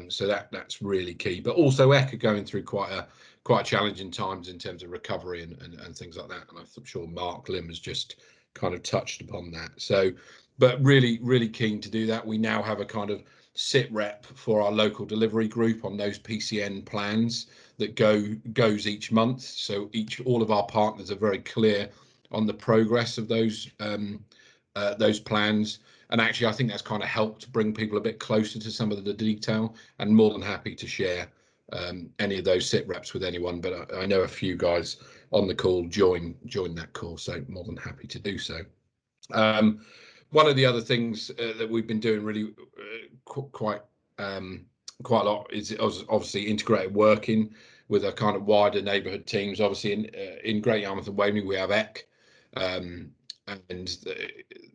So that's really key. But also EC are going through quite challenging times in terms of recovery and things like that. And I'm sure Mark Lim has just kind of touched upon that. So, but really keen to do that. We now have a kind of sit rep for our local delivery group on those PCN plans that goes each month. So all of our partners are very clear on the progress of those plans, and actually I think that's kind of helped bring people a bit closer to some of the detail, and more than happy to share any of those sit reps with anyone, but I know a few guys on the call join that call, so more than happy to do so. One of the other things that we've been doing really quite a lot is obviously integrated working with a kind of wider neighbourhood teams. Obviously in Great Yarmouth and Waveney we have EC, and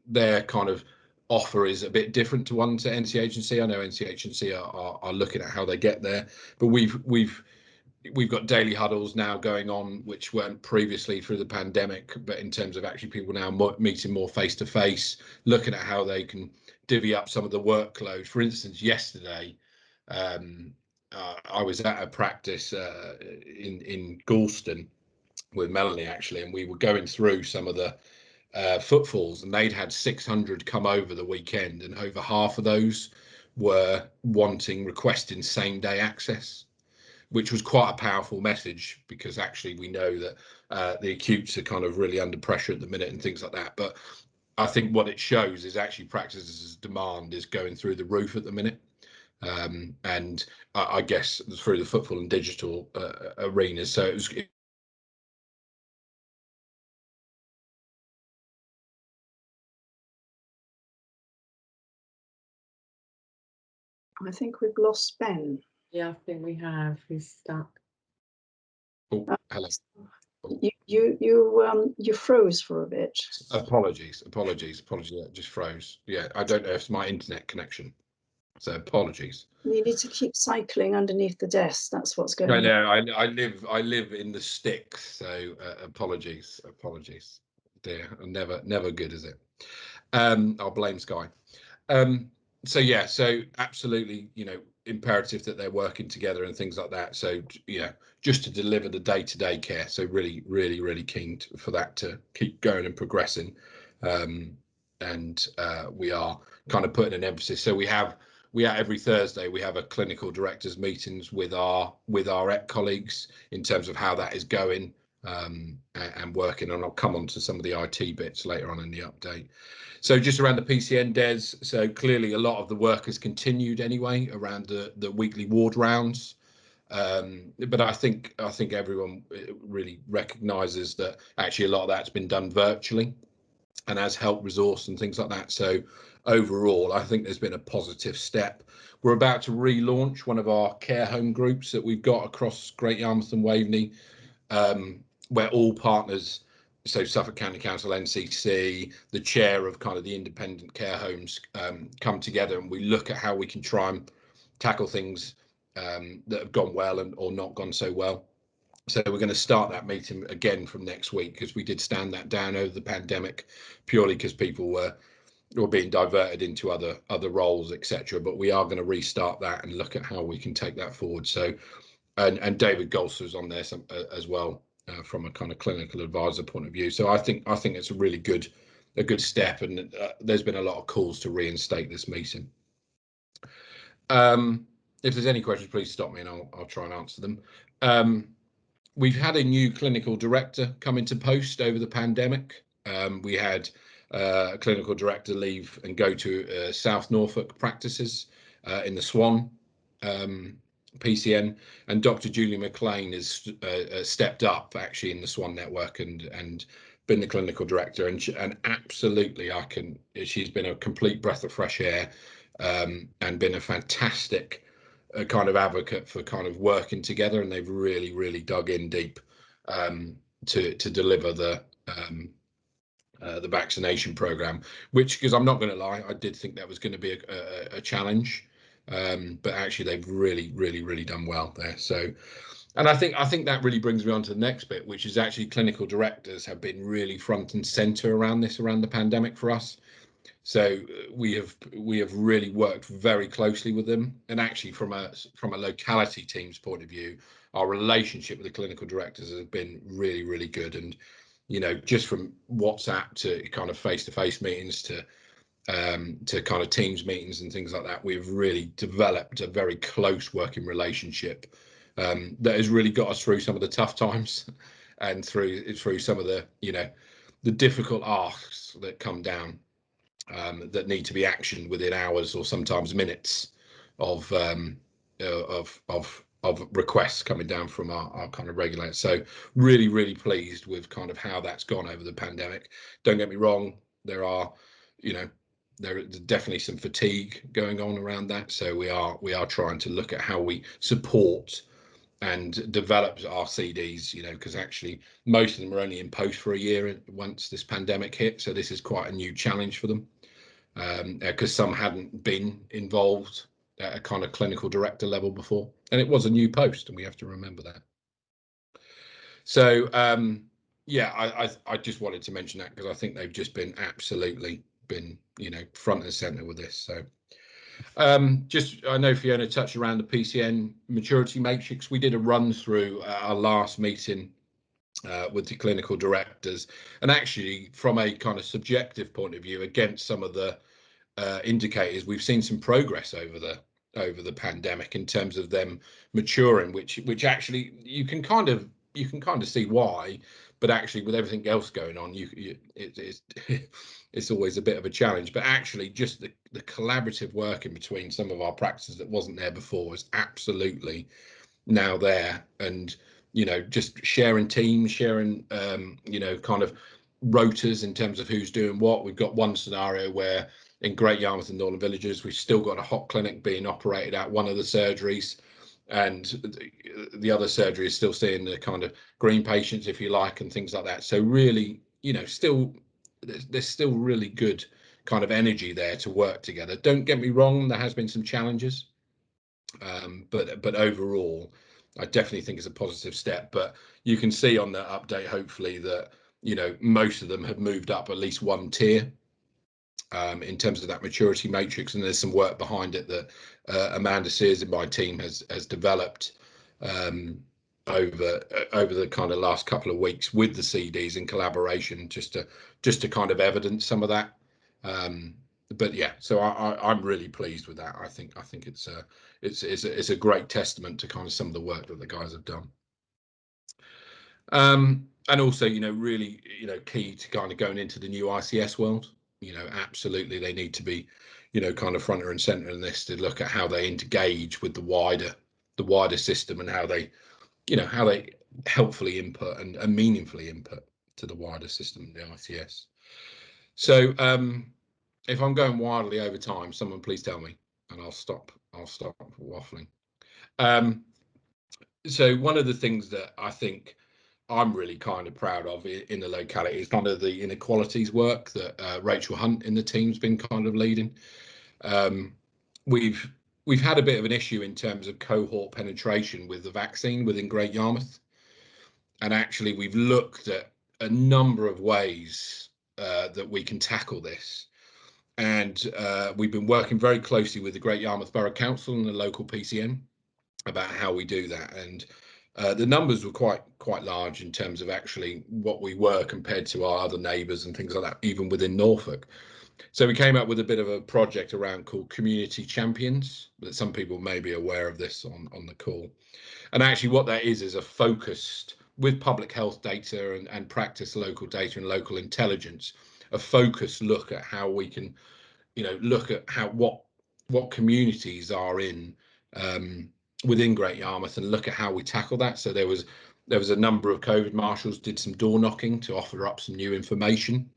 their kind of offer is a bit different to one to NCH&C. I know NCH&C are looking at how they get there, but we've got daily huddles now going on, which weren't previously through the pandemic, but in terms of actually people now meeting more face to face, looking at how they can divvy up some of the workload. For instance, yesterday I was at a practice in Galston with Melanie actually, and we were going through some of the footfalls, and they'd had 600 come over the weekend, and over half of those were requesting same day access, which was quite a powerful message, because actually we know that the acutes are kind of really under pressure at the minute and things like that. But I think what it shows is actually practices demand is going through the roof at the minute. And I guess through the footfall and digital arenas. So it was. I think we've lost Ben. Yeah, I think we have. He's stuck. Oh, hello. You froze for a bit. Apologies. It just froze. Yeah, I don't know if it's my internet connection. So apologies. You need to keep cycling underneath the desk. That's what's going on. No, I live in the sticks. So apologies. Dear, never good, is it? I'll blame Sky. So yeah, so absolutely, imperative that they're working together and things like that. So just to deliver the day-to-day care. So really keen for that to keep going and progressing. And we are kind of putting an emphasis. So we are every Thursday we have a clinical directors meetings with our EC colleagues in terms of how that is going and working, and I'll come on to some of the IT bits later on in the update. So just around the PCN Des, so clearly a lot of the work has continued anyway around the weekly ward rounds. But I think everyone really recognises that actually a lot of that's been done virtually and as help resource and things like that. So overall, I think there's been a positive step. We're about to relaunch one of our care home groups that we've got across Great Yarmouth and Waveney, where all partners, so Suffolk County Council, NCC, the chair of kind of the independent care homes, come together, and we look at how we can try and tackle things that have gone well and or not gone so well. So we're going to start that meeting again from next week, because we did stand that down over the pandemic purely because people were being diverted into other roles, etc. But we are going to restart that and look at how we can take that forward. So and David Golster's on there as well, from a kind of clinical advisor point of view. So I think it's a really good step, and there's been a lot of calls to reinstate this meeting. If there's any questions, please stop me and I'll try and answer them. We've had a new clinical director come into post over the pandemic. We had a clinical director leave and go to South Norfolk practices in the Swan PCN, and Dr. Julie McLean has stepped up actually in the Swan network and been the clinical director, and absolutely she's been a complete breath of fresh air, and been a fantastic kind of advocate for kind of working together, and they've really dug in deep to deliver the vaccination program, which, because I'm not going to lie, I did think that was going to be a challenge, but actually they've really done well there. So, and I think that really brings me on to the next bit, which is actually clinical directors have been really front and center around the pandemic for us. So we have really worked very closely with them, and actually from a locality team's point of view, our relationship with the clinical directors has been really good. And just from WhatsApp to kind of face-to-face meetings to kind of Teams meetings and things like that, we've really developed a very close working relationship that has really got us through some of the tough times and through some of the the difficult asks that come down. That need to be actioned within hours or sometimes minutes of requests coming down from our kind of regulators. So really pleased with kind of how that's gone over the pandemic. Don't get me wrong, there's definitely some fatigue going on around that. So we are trying to look at how we support and develop our CDs, because actually most of them are only in post for a year once this pandemic hit. So this is quite a new challenge for them, because some hadn't been involved at a kind of clinical director level before, and it was a new post, and we have to remember that. So yeah, I just wanted to mention that because I think they've just been absolutely front and center with this. So I know Fiona touched around the PCN maturity matrix. We did a run through our last meeting with the clinical directors, and actually from a kind of subjective point of view, against some of the indicators, we've seen some progress over the pandemic in terms of them maturing, which actually you can kind of see why, but actually with everything else going on, it's always a bit of a challenge. But actually just the collaborative work in between some of our practices that wasn't there before is absolutely now there, and just sharing teams, sharing kind of rotas in terms of who's doing what. We've got one scenario where in Great Yarmouth and Northern Villages, we've still got a hot clinic being operated at one of the surgeries, and the other surgery is still seeing the kind of green patients, if you like, and things like that. So really, there's still really good kind of energy there to work together. Don't get me wrong, there has been some challenges, but overall, I definitely think it's a positive step. But you can see on the update, hopefully, that most of them have moved up at least one tier in terms of that maturity matrix, and there's some work behind it that Amanda Sears in my team has developed over the kind of last couple of weeks with the CDs in collaboration, just to kind of evidence some of that. But yeah, so I'm really pleased with that. I think it's a great testament to kind of some of the work that the guys have done. And also, really, key to kind of going into the new ICS world. Absolutely, they need to be, kind of front and center in this to look at how they engage with the wider the wider system and how they, how they helpfully input and meaningfully input to the wider system, the ITS. So if I'm going wildly over time, someone please tell me, and I'll stop waffling. So one of the things that I think I'm really kind of proud of in the locality is kind of the inequalities work that Rachel Hunt in the team's been kind of leading. We've had a bit of an issue in terms of cohort penetration with the vaccine within Great Yarmouth, and actually we've looked at a number of ways that we can tackle this. And we've been working very closely with the Great Yarmouth Borough Council and the local PCN about how we do that. And the numbers were quite large in terms of actually what we were compared to our other neighbours and things like that, even within Norfolk. So we came up with a bit of a project around called Community Champions, that some people may be aware of this on the call. And actually what that is a focused, with public health data and practice local data and local intelligence, a focused look at how we can, look at what communities are in within Great Yarmouth and look at how we tackle that. So there was a number of COVID marshals did some door knocking to offer up some new information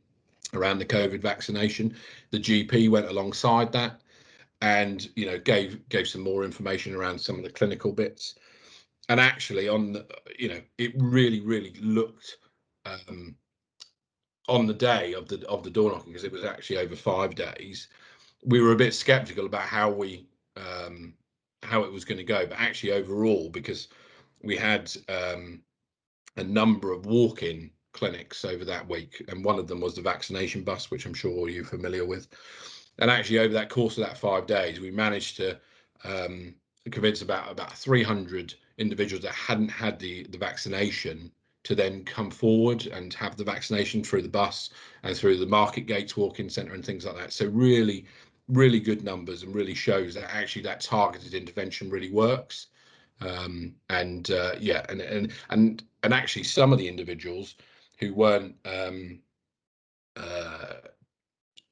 around the COVID vaccination. The GP went alongside that and gave some more information around some of the clinical bits. And actually on the, it really looked on the day of the door knocking, because it was actually over 5 days, we were a bit skeptical about how it was going to go, but actually overall, because we had a number of walk-in clinics over that week, and one of them was the vaccination bus, which I'm sure you're familiar with. And actually over that course of that 5 days, we managed to convince about 300 individuals that hadn't had the vaccination to then come forward and have the vaccination through the bus and through the Market Gates walk-in centre and things like that. So really good numbers, and really shows that actually that targeted intervention really works. And actually some of the individuals who weren't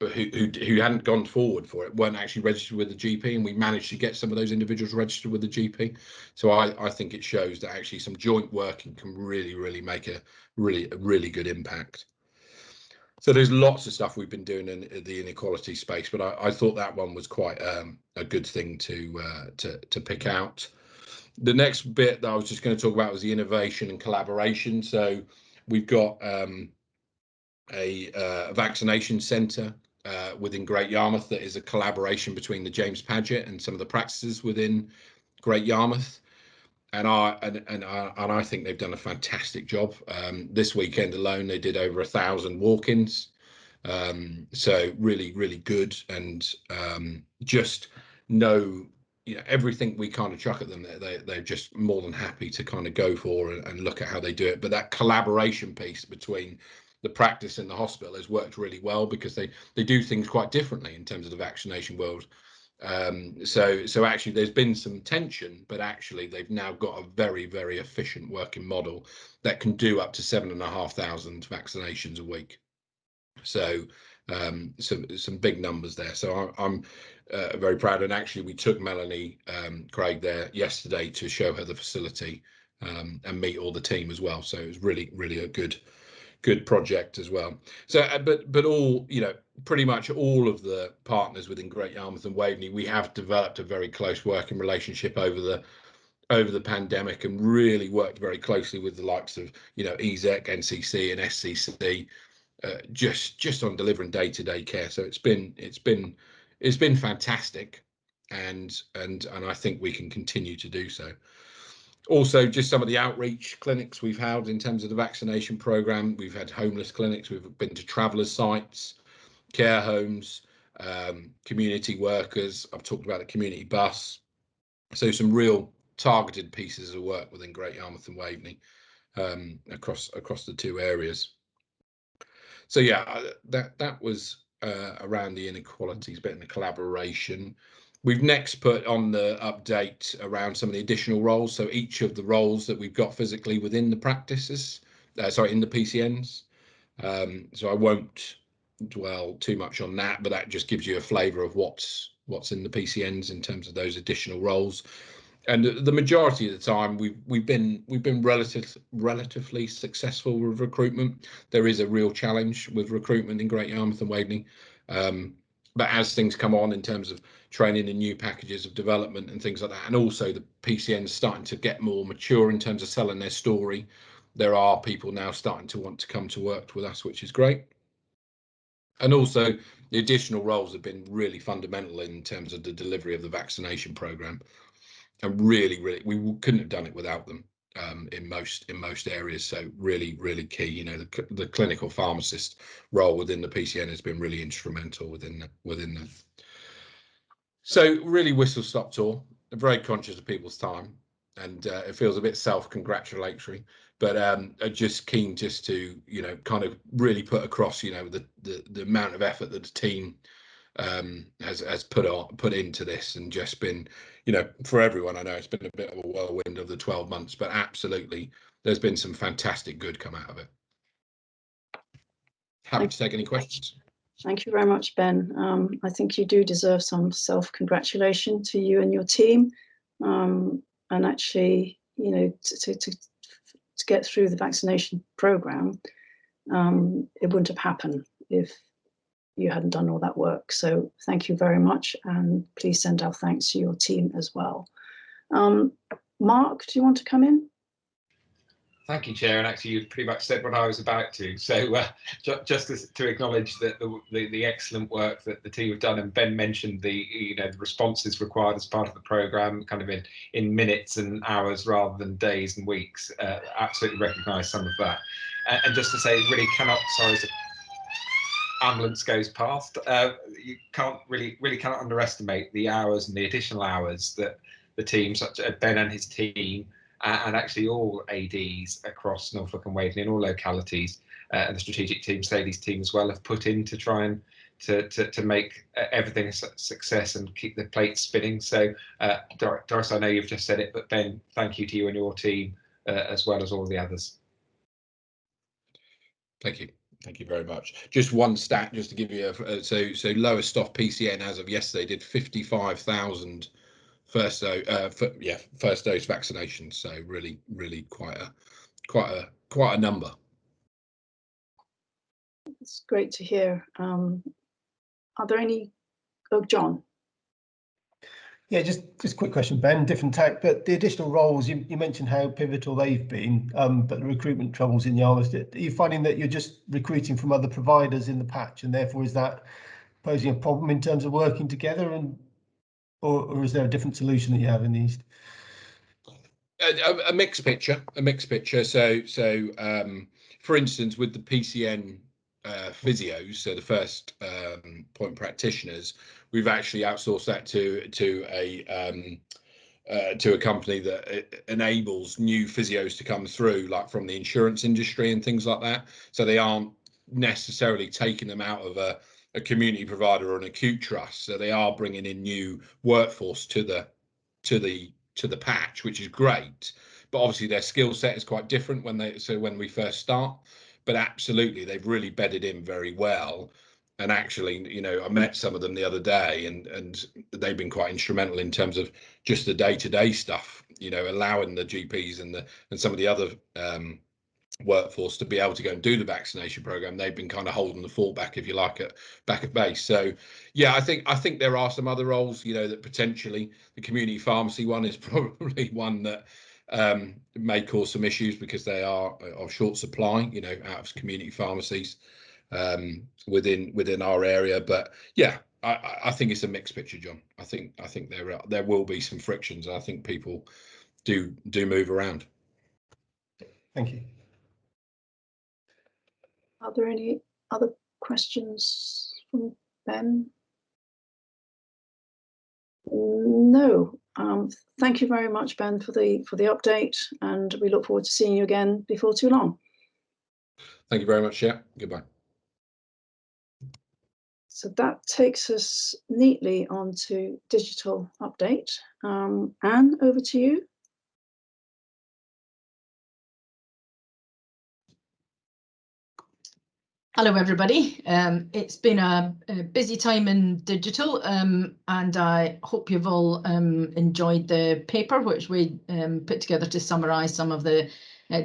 who hadn't gone forward for it weren't actually registered with the GP, and we managed to get some of those individuals registered with the GP. So I think it shows that actually some joint working can really make a really good impact. So there's lots of stuff we've been doing in the inequality space, but I thought that one was quite a good thing to pick out. The next bit that I was just going to talk about was the innovation and collaboration. So we've got a vaccination centre within Great Yarmouth that is a collaboration between the James Paget and some of the practices within Great Yarmouth. And I think they've done a fantastic job. This weekend alone, they did over 1,000 walk-ins. So really good, and just know, everything we kind of chuck at them, they're just more than happy to kind of go for and look at how they do it. But that collaboration piece between the practice and the hospital has worked really well, because they do things quite differently in terms of the vaccination world. So actually there's been some tension, but actually they've now got a very efficient working model that can do up to 7,500 vaccinations a week. So some big numbers there. So I'm very proud. And actually we took Melanie Craig there yesterday to show her the facility and meet all the team as well. So it was really a good project as well. So but all, pretty much all of the partners within Great Yarmouth and Waveney, we have developed a very close working relationship over the pandemic, and really worked very closely with the likes of ESEC, NCC and SCC, just on delivering day-to-day care. So it's been fantastic, and I think we can continue to do so. Also, just some of the outreach clinics we've held in terms of the vaccination programme. We've had homeless clinics, we've been to travellers' sites, care homes, community workers. I've talked about the community bus. So some real targeted pieces of work within Great Yarmouth and Waveney across the two areas. So yeah, that was around the inequalities bit and the collaboration. We've next put on the update around some of the additional roles. So each of the roles that we've got physically within the practices, in the PCNs. So I won't dwell too much on that, but that just gives you a flavour of what's in the PCNs in terms of those additional roles. and the majority of the time we've been relatively successful with recruitment. There is a real challenge with recruitment in Great Yarmouth and Waveney, but as things come on in terms of training and new packages of development and things like that, and also the PCN is starting to get more mature in terms of selling their story, there are people now starting to want to come to work with us, which is great. And also the additional roles have been really fundamental in terms of the delivery of the vaccination programme, and really we couldn't have done it without them in most areas. So really key. You know, the clinical pharmacist role within the PCN has been really instrumental within the. So really whistle stop tour. I'm very conscious of people's time, and it feels a bit self-congratulatory, but just keen just to, you know, kind of really put across, you know, the amount of effort that the team has put into this, and just been, you know, for everyone. I know it's been a bit of a whirlwind of the 12 months, but absolutely there's been some fantastic good come out of it. Happy to take any questions. Thank you very much, Ben. I think you do deserve some self-congratulation to you and your team. And actually, you know, to get through the vaccination programme, it wouldn't have happened if you hadn't done all that work. So thank you very much, and please send our thanks to your team as well. Mark, do you want to come in? Thank you, Chair. And actually, you've pretty much said what I was about to. So just to acknowledge that the excellent work that the team have done, and Ben mentioned the responses required as part of the programme, kind of in minutes and hours rather than days and weeks. Absolutely recognise some of that. And just to say, really cannot. Sorry, as the ambulance goes past. You can't really cannot underestimate the hours and the additional hours that the team, such as Ben and his team, and actually all ADs across Norfolk and Waveney and all localities, and the strategic team, Sadie's team as well, have put in to try and to make everything a success and keep the plate spinning. So Doris, I know you've just said it, but Ben, thank you to you and your team as well as all the others. Thank you. Thank you very much. Just one stat, just to give you so Lowestoft PCN as of yesterday did 55,000 first dose vaccinations. So really quite a number. It's great to hear. Are there any? Oh, John. Yeah, just a quick question, Ben. Different tack, but the additional roles you mentioned how pivotal they've been, but the recruitment troubles in Yarmouth. Are you finding that you're just recruiting from other providers in the patch, and therefore is that posing a problem in terms of working together, and or is there a different solution that you have in the East? A mixed picture. So for instance, with the PCN physios, so the first point practitioners, we've actually outsourced that to a company that enables new physios to come through, like from the insurance industry and things like that. So they aren't necessarily taking them out of a community provider or an acute trust. So they are bringing in new workforce to the patch, which is great. But obviously their skill set is quite different when we first start. But absolutely, they've really bedded in very well. And actually, you know, I met some of them the other day, and they've been quite instrumental in terms of just the day-to-day stuff, you know, allowing the GPs and some of the other workforce to be able to go and do the vaccination program. They've been kind of holding the fort back, if you like, back at base. So yeah, I think there are some other roles, you know, that potentially the community pharmacy one is probably one that may cause some issues because they are of short supply, you know, out of community pharmacies within our area. But yeah, I think it's a mixed picture, John. I think there will be some frictions. I think people do move around. Thank you. Are there any other questions from Ben? No. Thank you very much, Ben, for the update, and we look forward to seeing you again before too long. Thank you very much, Chair. Goodbye. So that takes us neatly on to digital update. Anne, over to you. Hello, everybody. It's been a busy time in digital, and I hope you've all enjoyed the paper which we put together to summarise some of the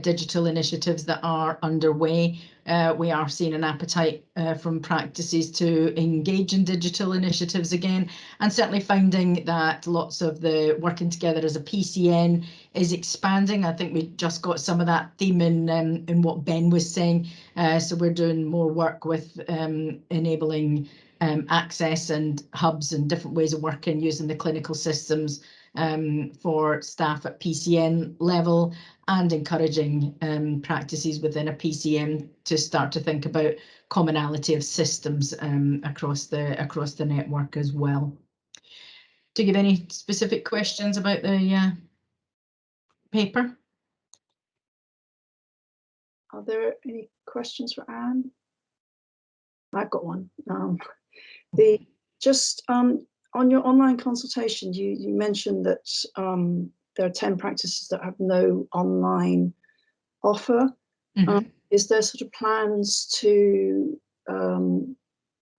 digital initiatives that are underway. We are seeing an appetite from practices to engage in digital initiatives again, and certainly finding that lots of the working together as a PCN is expanding. I think we just got some of that theme in what Ben was saying. So we're doing more work with enabling access and hubs and different ways of working using the clinical systems for staff at PCN level, and encouraging practices within a PCN to start to think about commonality of systems across the network as well. Do you have any specific questions about the paper? Are there any questions for Anne? I've got one. On your online consultation, you mentioned that there are 10 practices that have no online offer. Mm-hmm. Is there sort of plans to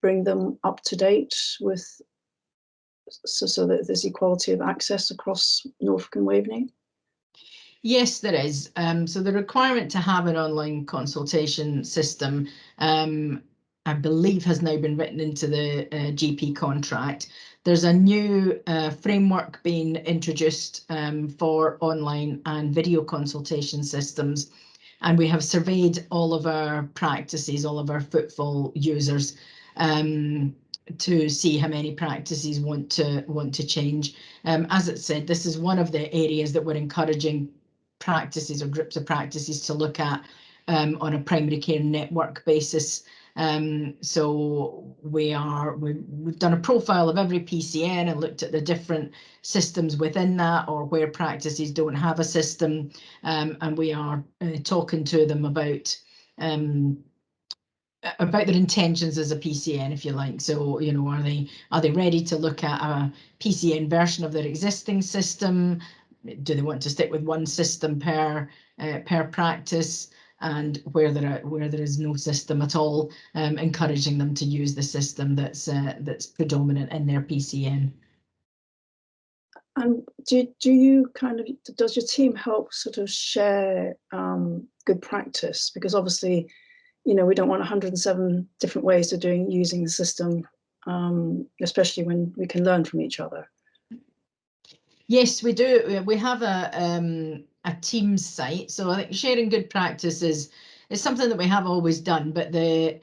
bring them up to date with so that there's equality of access across Norfolk and Waveney? Yes, there is. So the requirement to have an online consultation system, I believe, has now been written into the GP contract. There's a new framework being introduced for online and video consultation systems. And we have surveyed all of our practices, all of our footfall users, to see how many practices want to change. As it said, this is one of the areas that we're encouraging practices or groups of practices to look at on a primary care network basis. So we've done a profile of every PCN and looked at the different systems within that, or where practices don't have a system, and we are talking to them about their intentions as a PCN, if you like. So, you know, are they ready to look at a PCN version of their existing system? Do they want to stick with one system per practice? And where there is no system at all, encouraging them to use the system that's predominant in their PCN. And does your team help sort of share good practice? Because obviously, you know, we don't want 107 different ways of using the system, especially when we can learn from each other. Yes, we do. We have a Teams site, so I think sharing good practice is something that we have always done, but the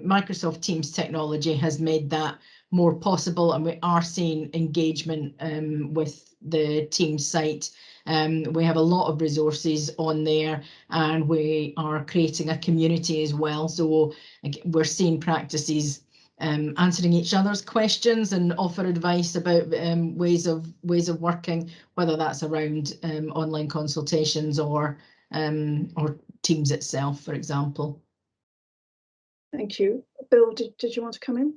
Microsoft Teams technology has made that more possible, and we are seeing engagement with the Teams site. We have a lot of resources on there, and we are creating a community as well. So we're seeing practices answering each other's questions and offer advice about ways of working, whether that's around online consultations or Teams itself, for example. Thank you. Bill, did you want to come in?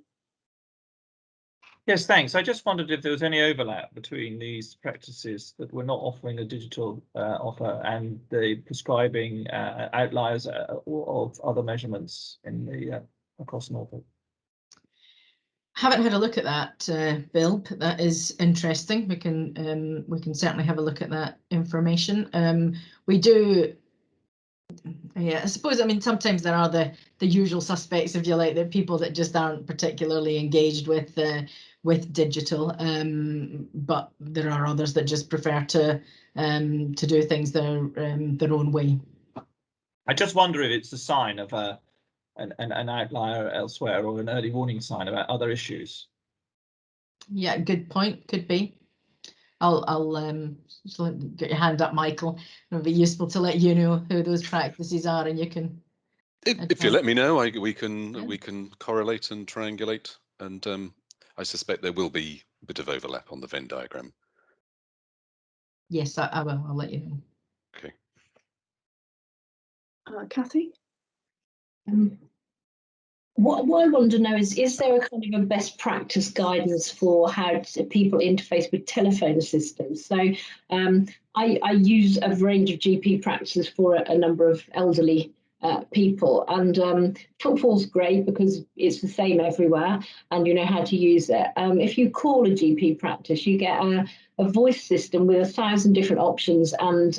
Yes, thanks. I just wondered if there was any overlap between these practices that were not offering a digital offer and the prescribing outliers of other measurements in the across Norfolk. Haven't had a look at that, Bill, but that is interesting. We can certainly have a look at that information. We do. Yeah, I suppose, I mean, sometimes there are the usual suspects, if you like, the people that just aren't particularly engaged with digital, but there are others that just prefer to do things their own way. I just wonder if it's a sign of an outlier elsewhere, or an early warning sign about other issues. Yeah, good point. Could be. I'll just get your hand up, Michael. It'll be useful to let you know who those practices are, and you can. If you let me know, we can correlate and triangulate, and I suspect there will be a bit of overlap on the Venn diagram. Yes, I will. I'll let you know. Okay. Kathy? What I want to know is there a kind of a best practice guidance for how people interface with telephone systems? So I use a range of GP practices for a number of elderly people. And Footfall's great because it's the same everywhere and you know how to use it. If you call a GP practice, you get a voice system with 1,000 different options, and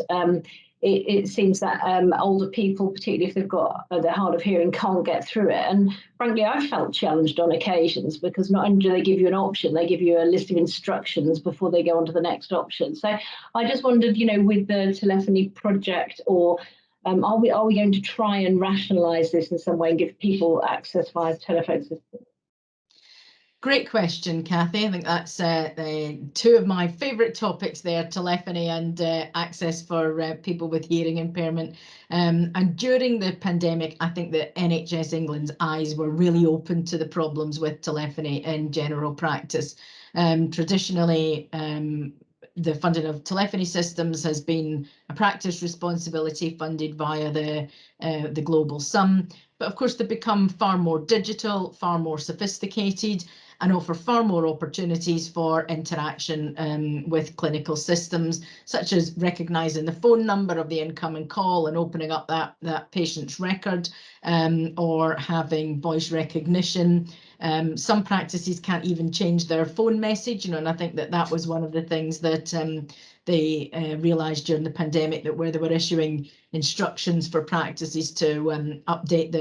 it seems that older people, particularly if they've got they're hard of hearing, can't get through it. And frankly, I've felt challenged on occasions because not only do they give you an option, they give you a list of instructions before they go on to the next option. So I just wondered, you know, with the telephony project, or are we going to try and rationalise this in some way and give people access via telephone system? Great question, Kathy. I think that's two of my favourite topics there, telephony and access for people with hearing impairment. And during the pandemic, I think that NHS England's eyes were really open to the problems with telephony in general practice. Traditionally, the funding of telephony systems has been a practice responsibility funded via the Global Sum. But of course, they've become far more digital, far more sophisticated, and offer far more opportunities for interaction with clinical systems, such as recognising the phone number of the incoming call and opening up that patient's record, or having voice recognition. Some practices can't even change their phone message, you know, and I think that was one of the things that they realised during the pandemic, that where they were issuing instructions for practices to update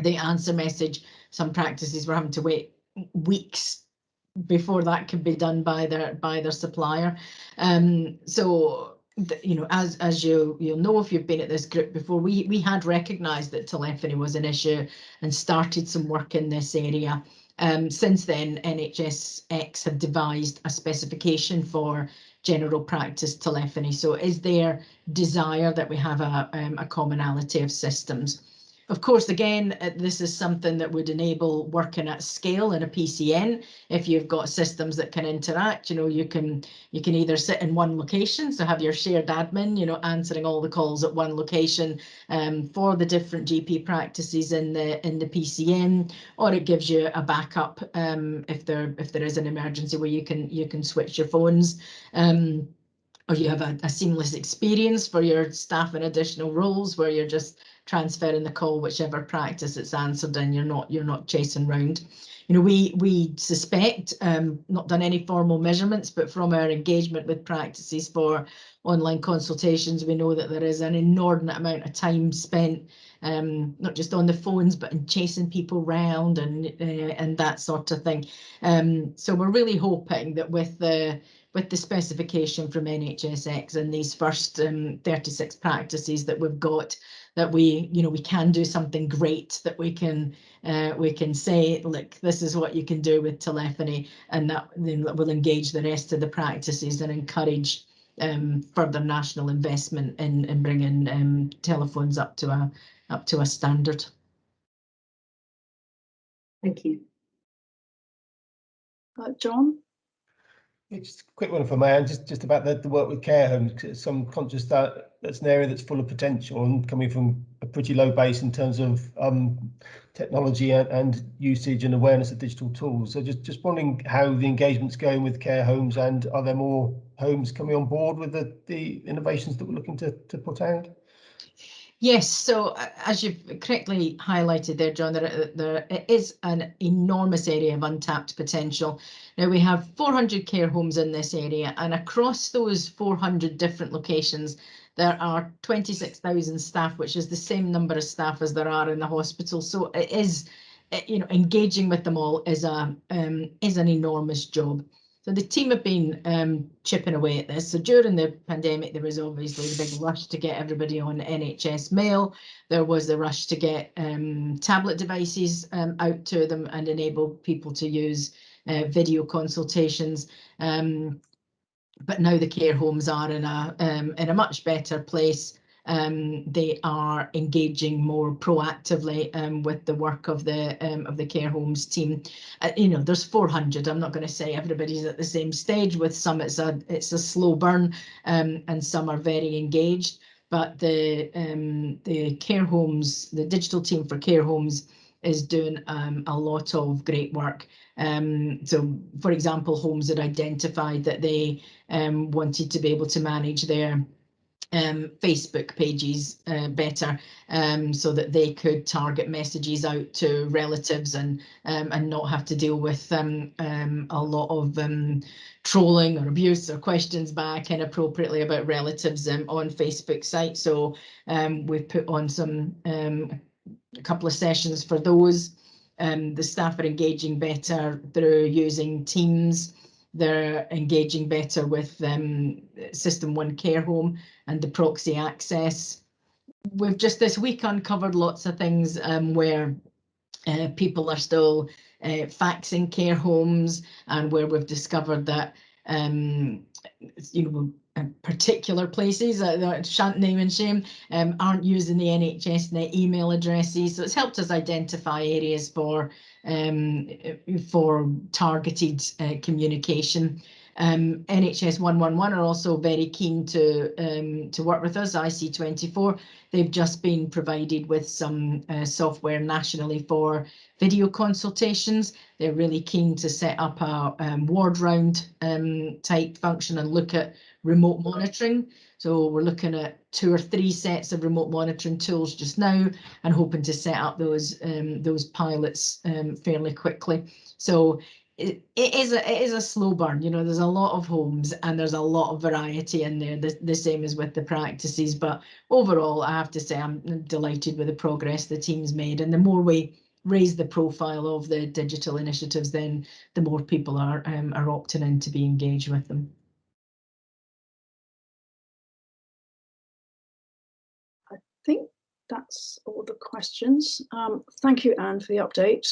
the answer message, some practices were having to wait weeks before that could be done by their supplier. So you know, as you'll know if you've been at this group before, we had recognised that telephony was an issue and started some work in this area. Since then, NHSX have devised a specification for general practice telephony. So it is their desire that we have a commonality of systems. Of course, again, this is something that would enable working at scale in a PCN. If you've got systems that can interact, you know, you can either sit in one location, so have your shared admin, you know, answering all the calls at one location for the different GP practices in the PCN, or it gives you a backup if there is an emergency where you can switch your phones. Or you have a seamless experience for your staff in additional roles where you're just transferring the call whichever practice it's answered in. You're not chasing round. You know, we suspect, not done any formal measurements, but from our engagement with practices for online consultations, we know that there is an inordinate amount of time spent, not just on the phones, but in chasing people round and that sort of thing. So we're really hoping that with the specification from NHSX and these first 36 practices that we've got, that we can do something great, that we can say, look, this is what you can do with telephony, and that then will engage the rest of the practices and encourage further national investment in bringing telephones up to a standard. Thank you. John? Just a quick one from my end, just about the work with care homes. So I'm conscious that that's an area that's full of potential and coming from a pretty low base in terms of technology and usage and awareness of digital tools. So just wondering how the engagement's going with care homes, and are there more homes coming on board with the innovations that we're looking to put out? Yes, so as you've correctly highlighted there, John, there is an enormous area of untapped potential. Now, we have 400 care homes in this area, and across those 400 different locations, there are 26,000 staff, which is the same number of staff as there are in the hospital. So it is, you know, engaging with them all is an enormous job. So the team have been chipping away at this. So during the pandemic, there was obviously the big rush to get everybody on NHS Mail. There was the rush to get tablet devices out to them and enable people to use video consultations. But now the care homes are in a much better place. They are engaging more proactively with the work of the care homes team. You know, there's 400. I'm not going to say everybody's at the same stage. With some, it's a slow burn, and some are very engaged. But the care homes, the digital team for care homes, is doing a lot of great work. So, for example, homes had identified that they wanted to be able to manage their Facebook pages better, so that they could target messages out to relatives and not have to deal with a lot of trolling or abuse or questions back inappropriately about relatives on Facebook site. So we've put on a couple of sessions for those. The staff are engaging better through using Teams. They're engaging better with System 1 Care Home and the proxy access. We've just this week uncovered lots of things where people are still faxing care homes, and where we've discovered that particular places, shan't name and shame, aren't using the NHSnet email addresses. So it's helped us identify areas for targeted communication. NHS 111 are also very keen to work with us. IC24, they've just been provided with some software nationally for video consultations. They're really keen to set up a ward round type function and look at remote monitoring. So we're looking at 2 or 3 sets of remote monitoring tools just now, and hoping to set up those pilots fairly quickly. So it is a slow burn. There's a lot of homes and there's a lot of variety in there, the same as with the practices. But overall, I have to say I'm delighted with the progress the team's made, and the more we raise the profile of the digital initiatives, then the more people are opting in to be engaged with them. I think that's all the questions. Thank you, Anne, for the update.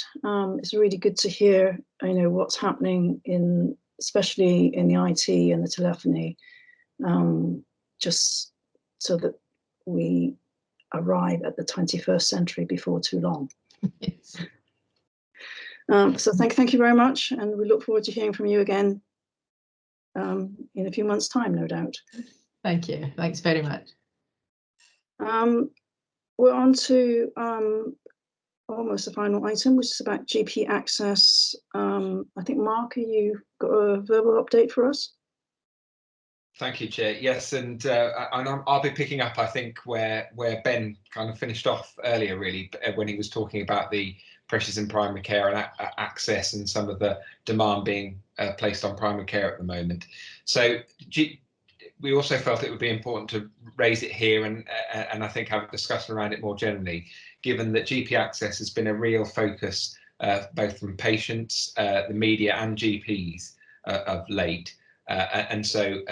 It's really good to hear, what's happening especially in the IT and the telephony, just so that we arrive at the 21st century before too long. Yes. So thank you very much, and we look forward to hearing from you again in a few months' time, no doubt. Thank you. Thanks very much. We're on to almost the final item, which is about GP access. I think, Mark, you got a verbal update for us? Thank you, Chair. Yes, and I'll be picking up, I think, where Ben kind of finished off earlier, really, when he was talking about the pressures in primary care and access and some of the demand being placed on primary care at the moment. So we also felt it would be important to raise it here and I think have a discussion around it more generally, given that GP access has been a real focus both from patients, the media and GPs of late. And so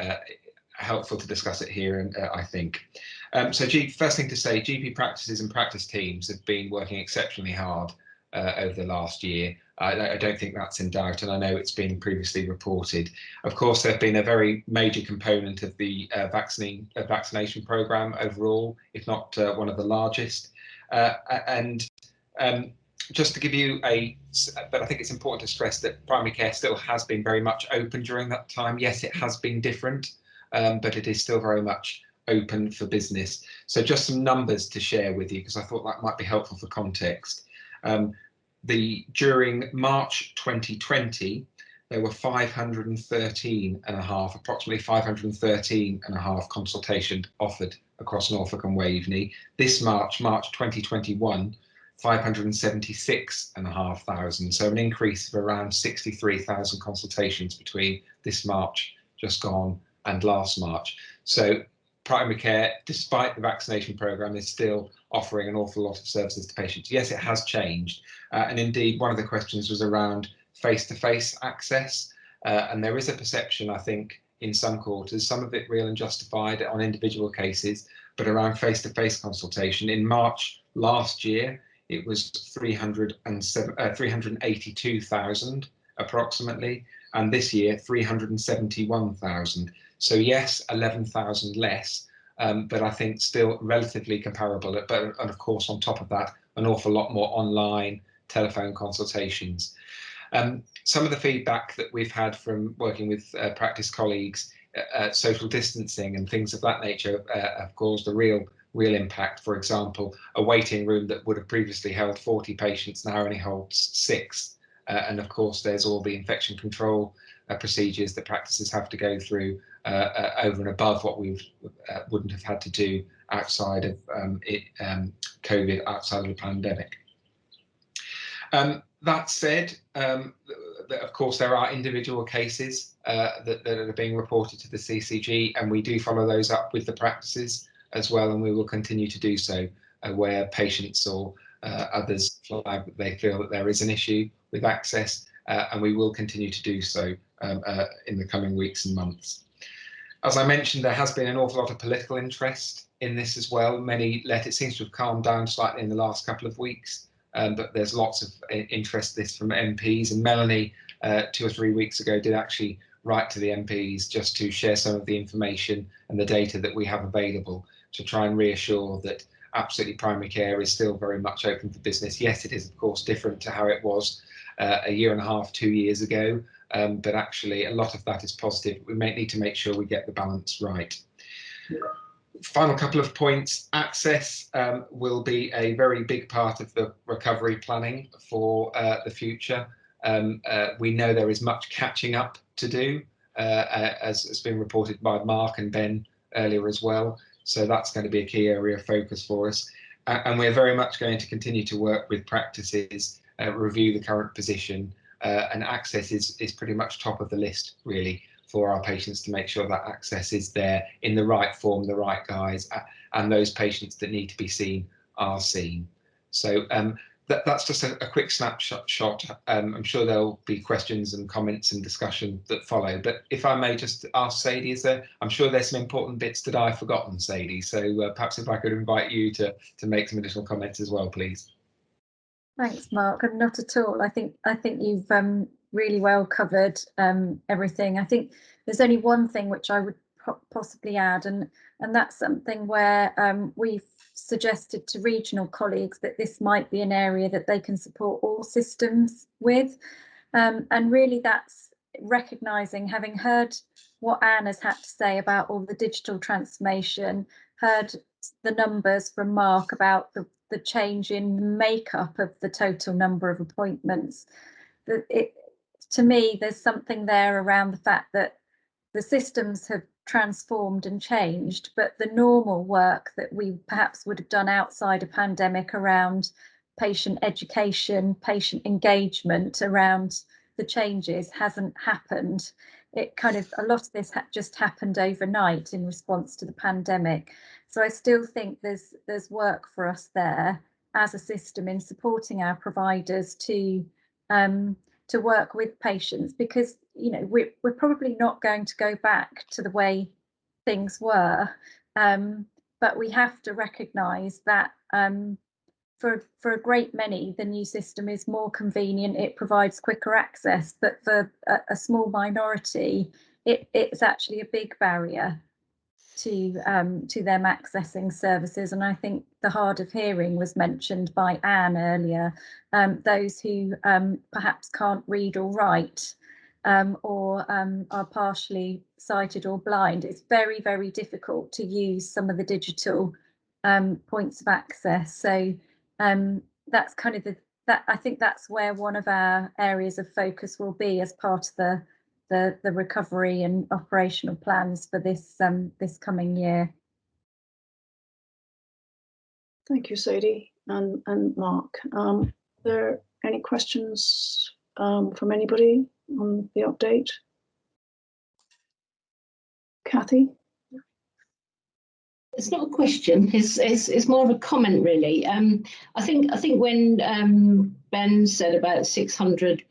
helpful to discuss it here, and I think. So first thing to say, GP practices and practice teams have been working exceptionally hard over the last year. I don't think that's in doubt, and I know it's been previously reported. Of course, they've been a very major component of the vaccination programme overall, if not one of the largest. Just to give you but I think it's important to stress that primary care still has been very much open during that time. Yes, it has been different, but it is still very much open for business. So just some numbers to share with you, because I thought that might be helpful for context. During March 2020, there were 513.5, approximately 513.5 consultations offered across Norfolk and Waveney. This March 2021, 576,500, so an increase of around 63,000 consultations between this March just gone and last March. So primary care, despite the vaccination programme, is still offering an awful lot of services to patients. Yes, it has changed, and indeed one of the questions was around face-to-face access, and there is a perception, I think, in some quarters, some of it real and justified on individual cases, but around face-to-face consultation. In March last year, it was 382,000 approximately, and this year 371,000. So yes, 11,000 less, but I think still relatively comparable. And of course, on top of that, an awful lot more online telephone consultations. Some of the feedback that we've had from working with practice colleagues, social distancing and things of that nature have caused a real impact. For example, a waiting room that would have previously held 40 patients now only holds 6. And of course, there's all the infection control procedures that practices have to go through over and above what we wouldn't have had to do outside of COVID, outside of the pandemic. That said, of course, there are individual cases that are being reported to the CCG, and we do follow those up with the practices as well, and we will continue to do so where patients or others flag that they feel that there is an issue with access, and we will continue to do so in the coming weeks and months. As I mentioned, there has been an awful lot of political interest in this as well. It seems to have calmed down slightly in the last couple of weeks, but there's lots of interest in this from MPs, and Melanie 2 or 3 weeks ago did actually write to the MPs just to share some of the information and the data that we have available to try and reassure that absolutely primary care is still very much open for business. Yes, it is of course different to how it was a year and a half, 2 years ago, but actually a lot of that is positive. We may need to make sure we get the balance right. Final couple of points. Access will be a very big part of the recovery planning for the future. We know there is much catching up to do, as has been reported by Mark and Ben earlier as well. So that's going to be a key area of focus for us. And we're very much going to continue to work with practices, review the current position, and access is pretty much top of the list, really, for our patients to make sure that access is there in the right form, the right guise, and those patients that need to be seen are seen. So that's just a quick snapshot. I'm sure there'll be questions and comments and discussion that follow, but if I may just ask Sadie, I'm sure there's some important bits that I've forgotten, Sadie, so perhaps if I could invite you to make some additional comments as well, please. Thanks, Mark. And not at all. I think you've really well covered everything. I think there's only one thing which I would possibly add, and that's something where we've suggested to regional colleagues that this might be an area that they can support all systems with, and really that's recognising, having heard what Anne has had to say about all the digital transformation, heard the numbers from Mark about the change in makeup of the total number of appointments. To me, there's something there around the fact that the systems have transformed and changed, but the normal work that we perhaps would have done outside a pandemic around patient education, patient engagement around the changes hasn't happened. A lot of this just happened overnight in response to the pandemic. So I still think there's work for us there as a system in supporting our providers to work with patients, because we're probably not going to go back to the way things were, but we have to recognise that for a great many, the new system is more convenient, it provides quicker access, but for a small minority, it's actually a big barrier to them accessing services. And I think the hard of hearing was mentioned by Anne earlier, those who perhaps can't read or write, or are partially sighted or blind. It's very, very difficult to use some of the digital points of access. So that's kind of I think that's where one of our areas of focus will be as part of the recovery and operational plans for this coming year. Thank you, Sadie and Mark. Are there any questions from anybody on the update? Kathy? It's not a question. It's more of a comment, really. I think when Ben said about 600,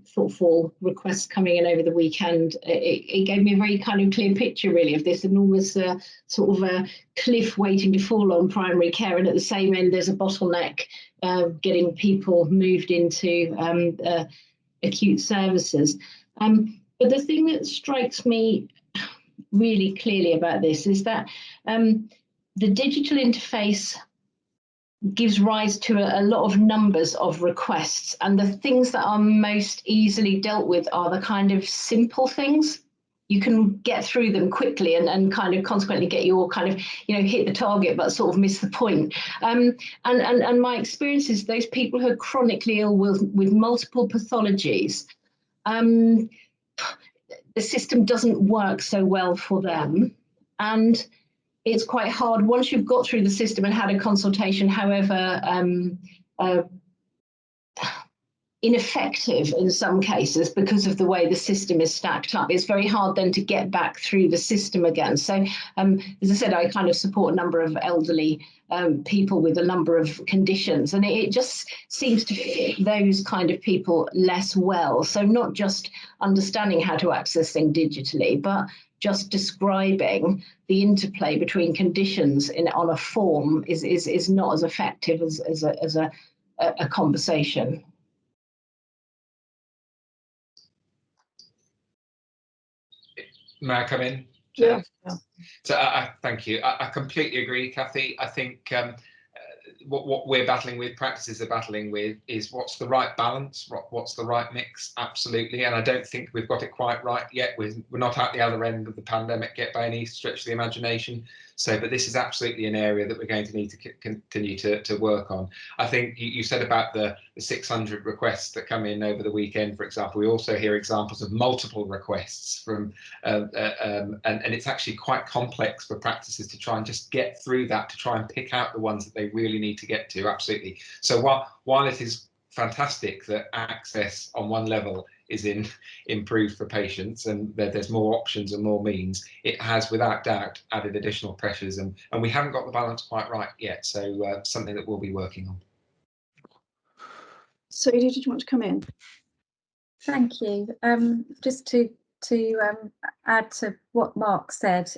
footfall requests coming in over the weekend, it gave me a very kind of clear picture, really, of this enormous sort of a cliff waiting to fall on primary care, and at the same end, there's a bottleneck getting people moved into acute services. But the thing that strikes me really clearly about this is that the digital interface gives rise to a lot of numbers of requests, and the things that are most easily dealt with are the kind of simple things. You can get through them quickly and kind of consequently get your kind of, hit the target but sort of miss the point. And my experience is those people who are chronically ill with multiple pathologies, the system doesn't work so well for them. And it's quite hard once you've got through the system and had a consultation, however ineffective in some cases because of the way the system is stacked up. It's very hard then to get back through the system again. So as I said, I kind of support a number of elderly people with a number of conditions, and it just seems to fit those kind of people less well. So not just understanding how to access things digitally, but just describing the interplay between conditions on a form is not as effective as a conversation. May I come in? Yeah. So thank you. I completely agree, Kathy. I think what we're battling with, practices are battling with, is what's the right balance, what's the right mix, absolutely. And I don't think we've got it quite right yet. We're not at the other end of the pandemic yet by any stretch of the imagination. So, but this is absolutely an area that we're going to need to continue to work on. I think you said about the 600 requests that come in over the weekend, for example. We also hear examples of multiple requests from, and it's actually quite complex for practices to try and just get through that, to try and pick out the ones that they really need to get to. Absolutely. So while it is fantastic that access on one level is improved for patients and there's more options and more means, it has without doubt added additional pressures, and we haven't got the balance quite right yet. So something that we'll be working on. Sadie, did you want to come in? Thank you. Just to add to what Mark said,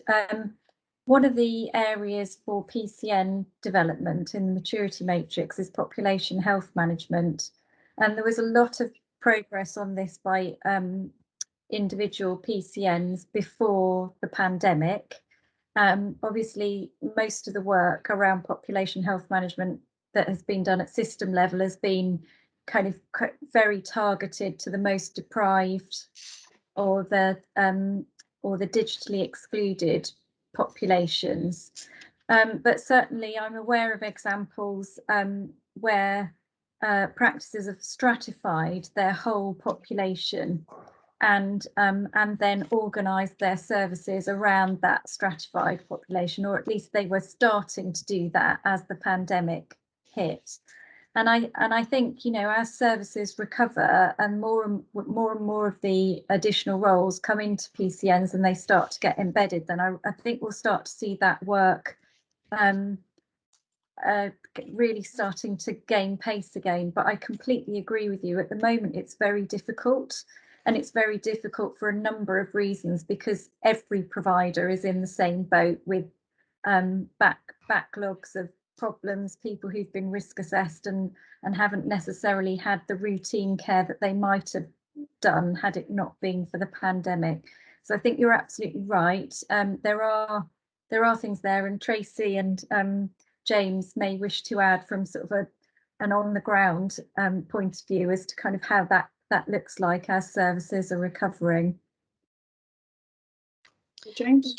one of the areas for PCN development in the maturity matrix is population health management, and there was a lot of progress on this by individual PCNs before the pandemic. Obviously, most of the work around population health management that has been done at system level has been kind of very targeted to the most deprived or the digitally excluded populations. But certainly I'm aware of examples where practices have stratified their whole population and then organised their services around that stratified population, or at least they were starting to do that as the pandemic hit. And I think, you know, as services recover and more and more of the additional roles come into PCNs and they start to get embedded, then I think we'll start to see that work really starting to gain pace again. But I completely agree with you. At the moment, it's very difficult, and it's very difficult for a number of reasons, because every provider is in the same boat with backlogs of problems, people who've been risk assessed and haven't necessarily had the routine care that they might have done had it not been for the pandemic. So I think you're absolutely right. There are things there, and Tracy and James may wish to add from sort of an on the ground point of view as to kind of how that looks like as services are recovering. James?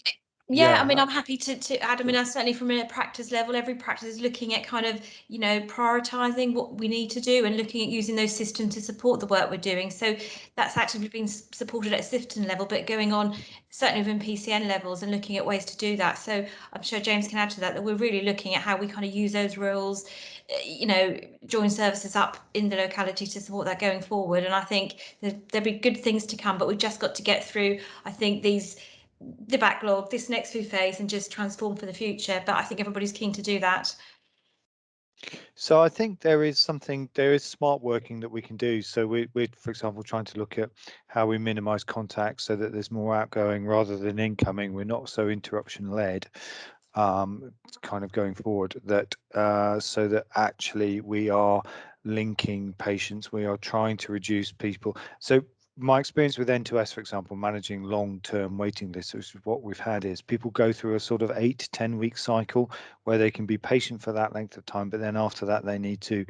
Yeah, I mean, I'm happy to add. I mean, certainly from a practice level, every practice is looking at kind of, you know, prioritising what we need to do and looking at using those systems to support the work we're doing. So that's actively being supported at system level, but going on certainly within PCN levels and looking at ways to do that. So I'm sure James can add to that we're really looking at how we kind of use those roles, you know, join services up in the locality to support that going forward. And I think there'll be good things to come, but we've just got to get through, I think, the backlog, this next food phase, and just transform for the future. But I think everybody's keen to do that. So I think there is smart working that we can do. So we're, for example, trying to look at how we minimize contacts so that there's more outgoing rather than incoming. We're not so interruption led kind of going forward, that so that actually we are linking patients, we are trying to reduce people. So my experience with N2S, for example, managing long-term waiting lists, which is what we've had, is people go through a sort of 8 to 10 week cycle where they can be patient for that length of time, but then after that they need to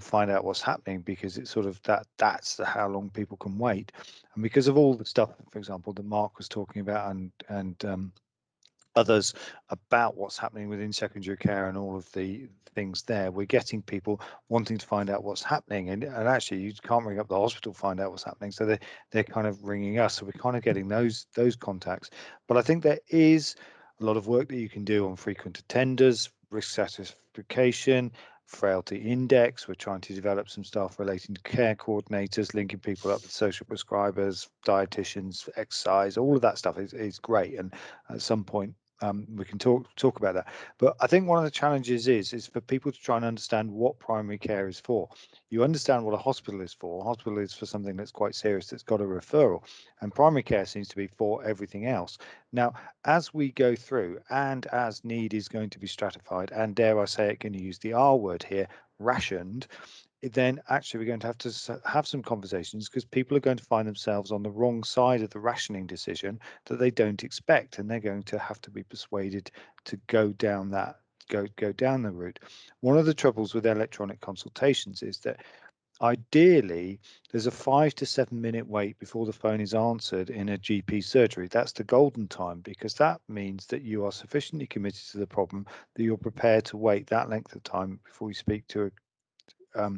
find out what's happening, because it's sort of that's how long people can wait. And because of all the stuff, for example, that Mark was talking about and others about what's happening within secondary care and all of the things there. We're getting people wanting to find out what's happening, and actually you can't ring up the hospital to find out what's happening, so they're kind of ringing us, so we're kind of getting those contacts. But I think there is a lot of work that you can do on frequent attenders, risk stratification, frailty index. We're trying to develop some stuff relating to care coordinators, linking people up with social prescribers, dietitians, exercise. All of that stuff is great, and at some point we can talk about that. But I think one of the challenges is for people to try and understand what primary care is for. You understand what a hospital is for. A hospital is for something that's quite serious, that's got a referral, and primary care seems to be for everything else. Now, as we go through, and as need is going to be stratified, and dare I say it, going to use the R word here, rationed, then actually we're going to have some conversations, because people are going to find themselves on the wrong side of the rationing decision that they don't expect, and they're going to have to be persuaded to go down that go down the route. One of the troubles with electronic consultations is that ideally there's a 5 to 7 minute wait before the phone is answered in a GP surgery. That's the golden time, because that means that you are sufficiently committed to the problem that you're prepared to wait that length of time before you speak to a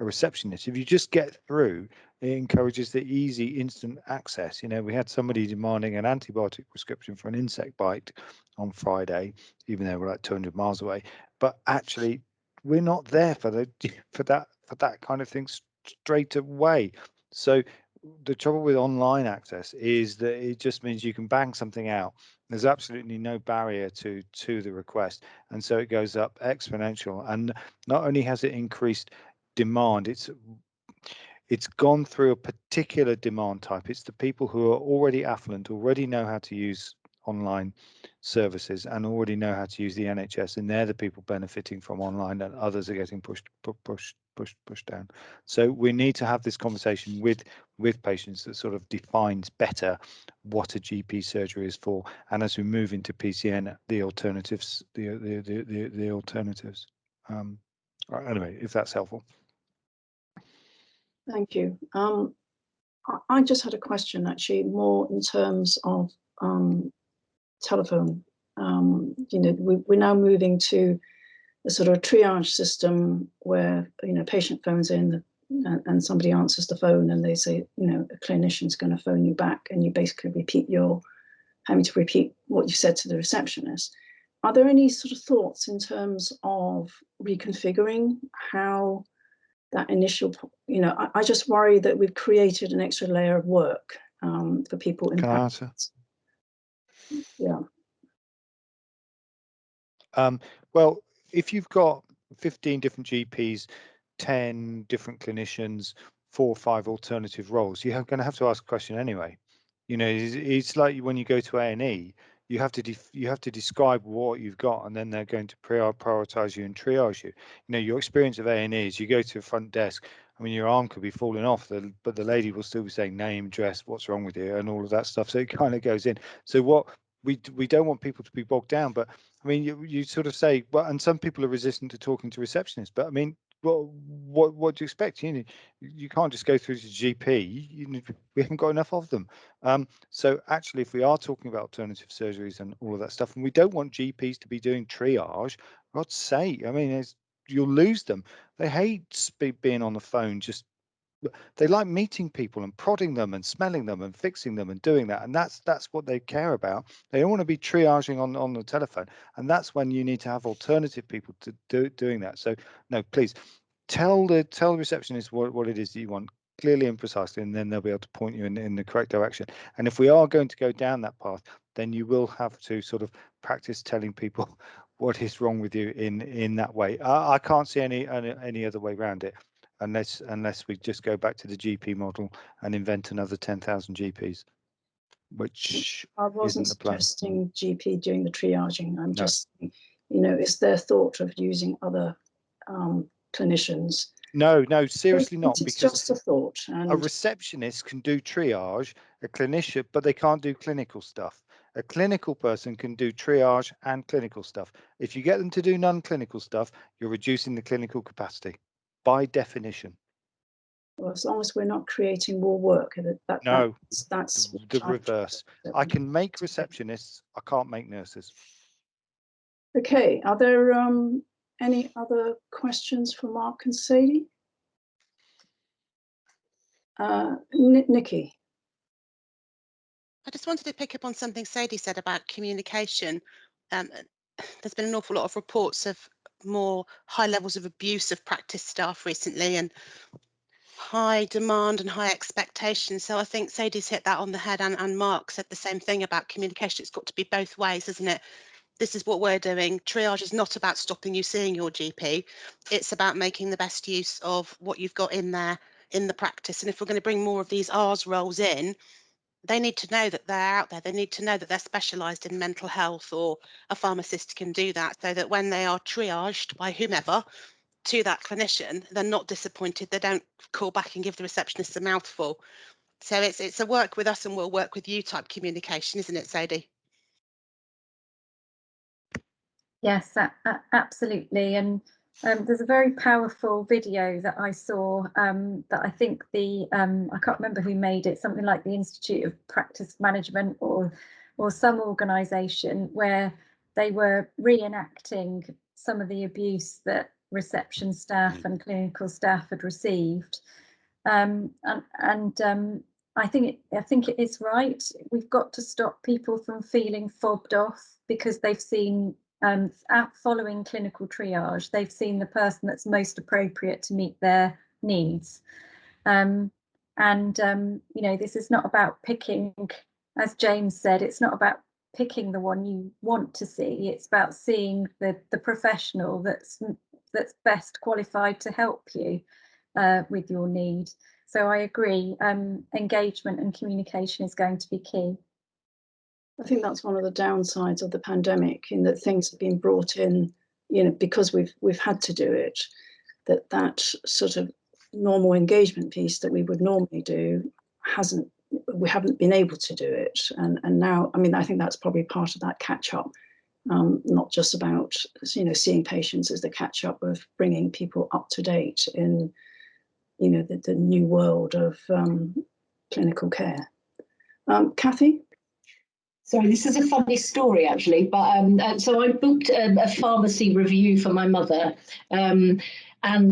receptionist. If you just get through, it encourages the easy instant access. You know, we had somebody demanding an antibiotic prescription for an insect bite on Friday, even though we're like 200 miles away, but actually we're not there for that kind of thing straight away. So the trouble with online access is that it just means you can bang something out. There's absolutely no barrier to the request, and so it goes up exponential. And not only has it increased demand, it's gone through a particular demand type. It's the people who are already affluent, already know how to use online services, and already know how to use the NHS, and they're the people benefiting from online, and others are getting pushed down. So we need to have this conversation with patients that sort of defines better what a GP surgery is for, and as we move into PCN, the alternatives, the alternatives. Anyway, if that's helpful. Thank you. I just had a question, actually, more in terms of telephone. You know, we're now moving to a sort of triage system where, you know, patient phones in and somebody answers the phone and they say, you know, a clinician's going to phone you back, and you basically having to repeat what you said to the receptionist. Are there any sort of thoughts in terms of reconfiguring how that initial, you know, I just worry that we've created an extra layer of work for people in practice. Yeah. Well, if you've got 15 different GPs, 10 different clinicians, 4 or 5 alternative roles, you're going to have to ask a question anyway. You know, it's like when you go to A&E, you have to describe what you've got, and then they're going to prioritize you and triage you. You know, your experience of A&E is you go to a front desk. I mean, your arm could be falling off, but the lady will still be saying name, address, what's wrong with you, and all of that stuff. So it kind of goes in. So what we don't want people to be bogged down, but I mean, you sort of say, well, and some people are resistant to talking to receptionists, but I mean, what do you expect? You know, you can't just go through to GP. You know, we haven't got enough of them. So actually, if we are talking about alternative surgeries and all of that stuff, and we don't want GPs to be doing triage, for God's sake, I mean, you'll lose them. They hate being on the phone. They like meeting people and prodding them and smelling them and fixing them and doing that, and that's what they care about. They don't want to be triaging on the telephone, and that's when you need to have alternative people to doing that. So no, please tell the receptionist what it is that you want clearly and precisely, and then they'll be able to point you in the correct direction. And if we are going to go down that path, then you will have to sort of practice telling people what is wrong with you in that way. I can't see any other way around it. Unless we just go back to the GP model and invent another 10,000 GPs, which I wasn't isn't the plan. suggesting GP doing the triaging. I'm just, you know, is there thought of using other clinicians? No, seriously not. It's Because just a thought. A receptionist can do triage, a clinician, but they can't do clinical stuff. A clinical person can do triage and clinical stuff. If you get them to do non-clinical stuff, you're reducing the clinical capacity by definition. Well, as long as we're not creating more work, No, that's the reverse. I can make receptionists, I can't make nurses. Okay, are there any other questions for Mark and Sadie? Nikki. I just wanted to pick up on something Sadie said about communication. There's been an awful lot of reports of more high levels of abuse of practice staff recently, and high demand and high expectations. So I think Sadie's hit that on the head, and Mark said the same thing about communication. It's got to be both ways, isn't it? This is what we're doing. Triage is not about stopping you seeing your GP. It's about making the best use of what you've got in there in the practice. And if we're going to bring more of these R's roles in, they need to know that they're out there. They need to know that they're specialised in mental health, or a pharmacist can do that, so that when they are triaged by whomever to that clinician, they're not disappointed. They don't call back and give the receptionist a mouthful. So it's a work with us and we'll work with you type communication, isn't it, Sadie? Yes, absolutely. And there's a very powerful video that I saw that I think I can't remember who made it, something like the Institute of Practice Management or some organisation, where they were reenacting some of the abuse that reception staff and clinical staff had received. I think it is right. We've got to stop people from feeling fobbed off because they've seen following clinical triage, they've seen the person that's most appropriate to meet their needs. You know, this is not about picking, as James said, it's not about picking the one you want to see. It's about seeing the professional that's best qualified to help you with your need. So I agree, engagement and communication is going to be key. I think that's one of the downsides of the pandemic, in that things have been brought in, you know, because we've had to do it, that sort of normal engagement piece that we would normally do we haven't been able to do it. And now, I mean, I think that's probably part of that catch up, not just about, you know, seeing patients as the catch up of bringing people up to date in, you know, the new world of clinical care. Kathy? Sorry, this is a funny story actually, but so I booked a pharmacy review for my mother, and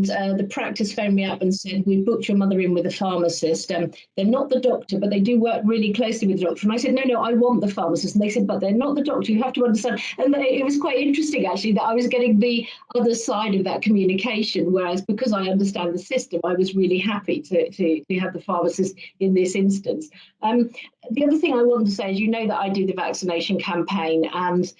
the practice phoned me up and said, "We booked your mother in with a pharmacist. They're not the doctor, but they do work really closely with the doctor." And I said, "No, I want the pharmacist." And they said, "But they're not the doctor. You have to understand." And it was quite interesting actually that I was getting the other side of that communication, whereas because I understand the system, I was really happy to have the pharmacist in this instance. The other thing I wanted to say is, you know, that I do the vaccination campaign, and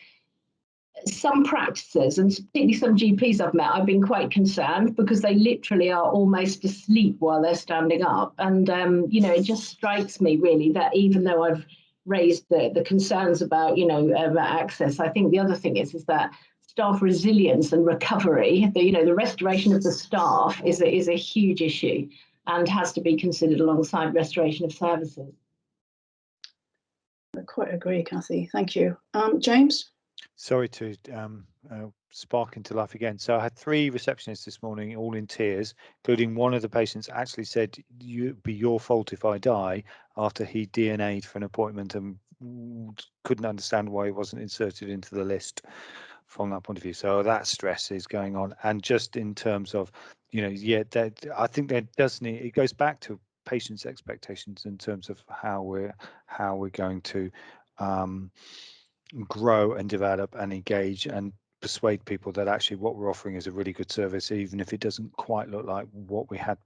some practices, and particularly some GPs I've met, I've been quite concerned because they literally are almost asleep while they're standing up. And, you know, it just strikes me really that even though I've raised the concerns about, you know, access, I think the other thing is that staff resilience and recovery, the restoration of the staff is a huge issue and has to be considered alongside restoration of services. I quite agree, Kathy. Thank you. James? Sorry to spark into life again. So I had 3 receptionists this morning, all in tears, including one of the patients actually said, "It'd be your fault if I die," after he DNA'd for an appointment and couldn't understand why he wasn't inserted into the list from that point of view. So that stress is going on. And just in terms of, you know, yeah, I think there does need, it goes back to patients' expectations in terms of how we're going to grow and develop and engage and persuade people that actually what we're offering is a really good service, even if it doesn't quite look like what we had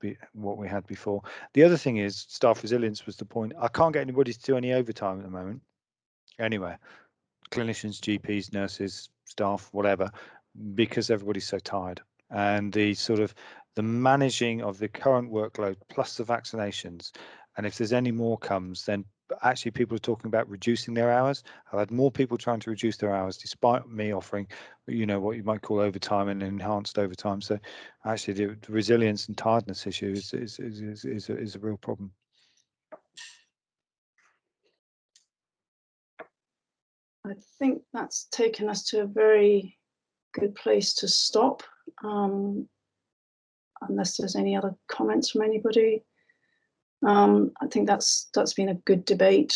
before. The other thing is staff resilience was the point. I can't get anybody to do any overtime at the moment. Anyway, clinicians, GPs, nurses, staff, whatever, because everybody's so tired. And the managing of the current workload plus the vaccinations, and if there's any more comes, then actually people are talking about reducing their hours. I've had more people trying to reduce their hours despite me offering, you know, what you might call overtime and enhanced overtime. So actually the resilience and tiredness issue is a real problem. I think that's taken us to a very good place to stop. unless there's any other comments from anybody. I think that's been a good debate.